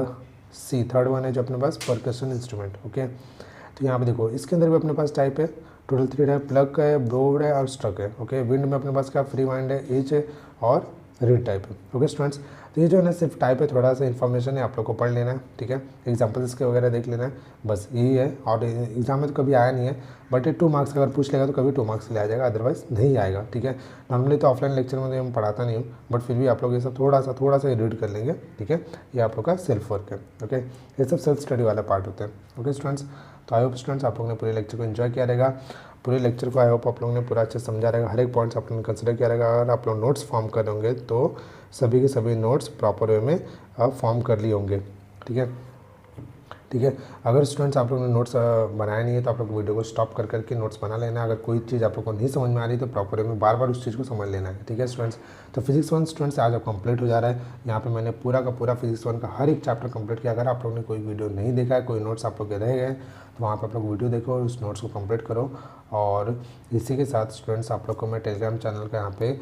C third one है जो अपने पास परकशन इंस्ट्रूमेंट। ओके, तो यहाँ पे देखो इसके अंदर भी अपने पास टाइप है, टोटल 3 है, प्लग है, ब्लोड है और स्ट्रक है। ओके, विंड में अपने पास क्या फ्री वाइंड है, एच है और रीड टाइप है। ओके स्टूडेंट्स, तो ये जो है ना सिर्फ टाइप है, थोड़ा सा इन्फॉर्मेशन है, आप लोग को पढ़ लेना है। ठीक है, एग्जाम्पल्स इसके वगैरह देख लेना है, बस यही है। और एग्जाम में तो कभी आया नहीं है, बट ये 2 मार्क्स अगर पूछ लेगा तो कभी 2 मार्क्स ले आ जाएगा, अदरवाइज नहीं आएगा। ठीक है, नॉर्मली तो ऑफलाइन लेक्चर में तो मैं पढ़ाता नहीं हूँ, बट फिर भी आप लोग ये सब थोड़ा सा रीड कर लेंगे। ठीक है, ये आप लोग का सेल्फ वर्क है। ओके, ये सब सेल्फ स्टडी वाला पार्ट होता है। ओके स्टूडेंट्स, तो आई होप स्टूडेंट्स आप लोगों ने पूरे लेक्चर को एंजॉय किया रहेगा। पूरे लेक्चर को आई होप आप लोगों ने पूरा अच्छे समझा रहेगा, हर एक पॉइंट्स आप लोगों ने कंसिडर किया रहेगा। अगर आप लोग नोट्स फॉर्म कर होंगे तो सभी के सभी नोट्स प्रॉपर वे में आप फॉर्म कर लिए होंगे। ठीक है, अगर स्टूडेंट्स आप लोगों ने नोट्स बनाया नहीं है तो आप लोग वीडियो को स्टॉप कर करके नोट्स बना लेना। अगर कोई चीज़ आप लोग को नहीं समझ में आ रही तो प्रॉपर वे में बार बार उस चीज़ को समझ लेना है। ठीक है स्टूडेंट्स, तो फिजिक्स 1 स्टूडेंट्स आज अब कंप्लीट हो जा रहा है। यहाँ पे मैंने पूरा का पूरा फिजिक्स 1 का हर एक चैप्टर कंप्लीट किया। अगर आप लोग ने कोई वीडियो नहीं देखा है, कोई नोट्स आप लोग के रह गए तो वहाँ पर आप लोग वीडियो देखो और उस नोट्स को कंप्लीट करो। और इसी के साथ स्टूडेंट्स आप लोग को मैं टेलीग्राम चैनल का यहाँ पे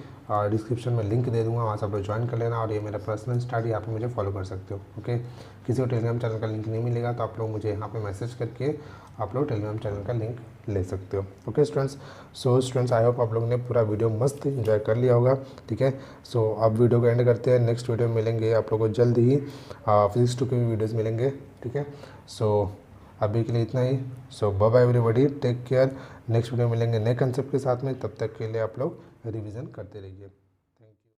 डिस्क्रिप्शन में लिंक दे दूँगा, वहाँ से आप लोग ज्वाइन कर लेना। और ये मेरा पर्सनल स्टार्ट यहाँ पे मुझे फॉलो कर सकते हो। ओके, किसी को टेलीग्राम चैनल का लिंक नहीं मिलेगा तो आप लोग मुझे यहाँ पे मैसेज करके आप लोग टेलीग्राम चैनल का लिंक ले सकते हो। Okay students, so students I hope आप लोगों ने पूरा वीडियो मस्त एंजॉय कर लिया होगा। ठीक है, सो अब वीडियो को एंड करते हैं। नेक्स्ट वीडियो में मिलेंगे आप लोगों को जल्द ही, फिजिक्स 2 के भी वीडियोज़ मिलेंगे। ठीक है, सो अभी के लिए इतना ही। So bye bye everybody, take care. Next video मिलेंगे नए कंसेप्ट के साथ में, तब तक के लिए आप लोग रिवीजन करते रहिए।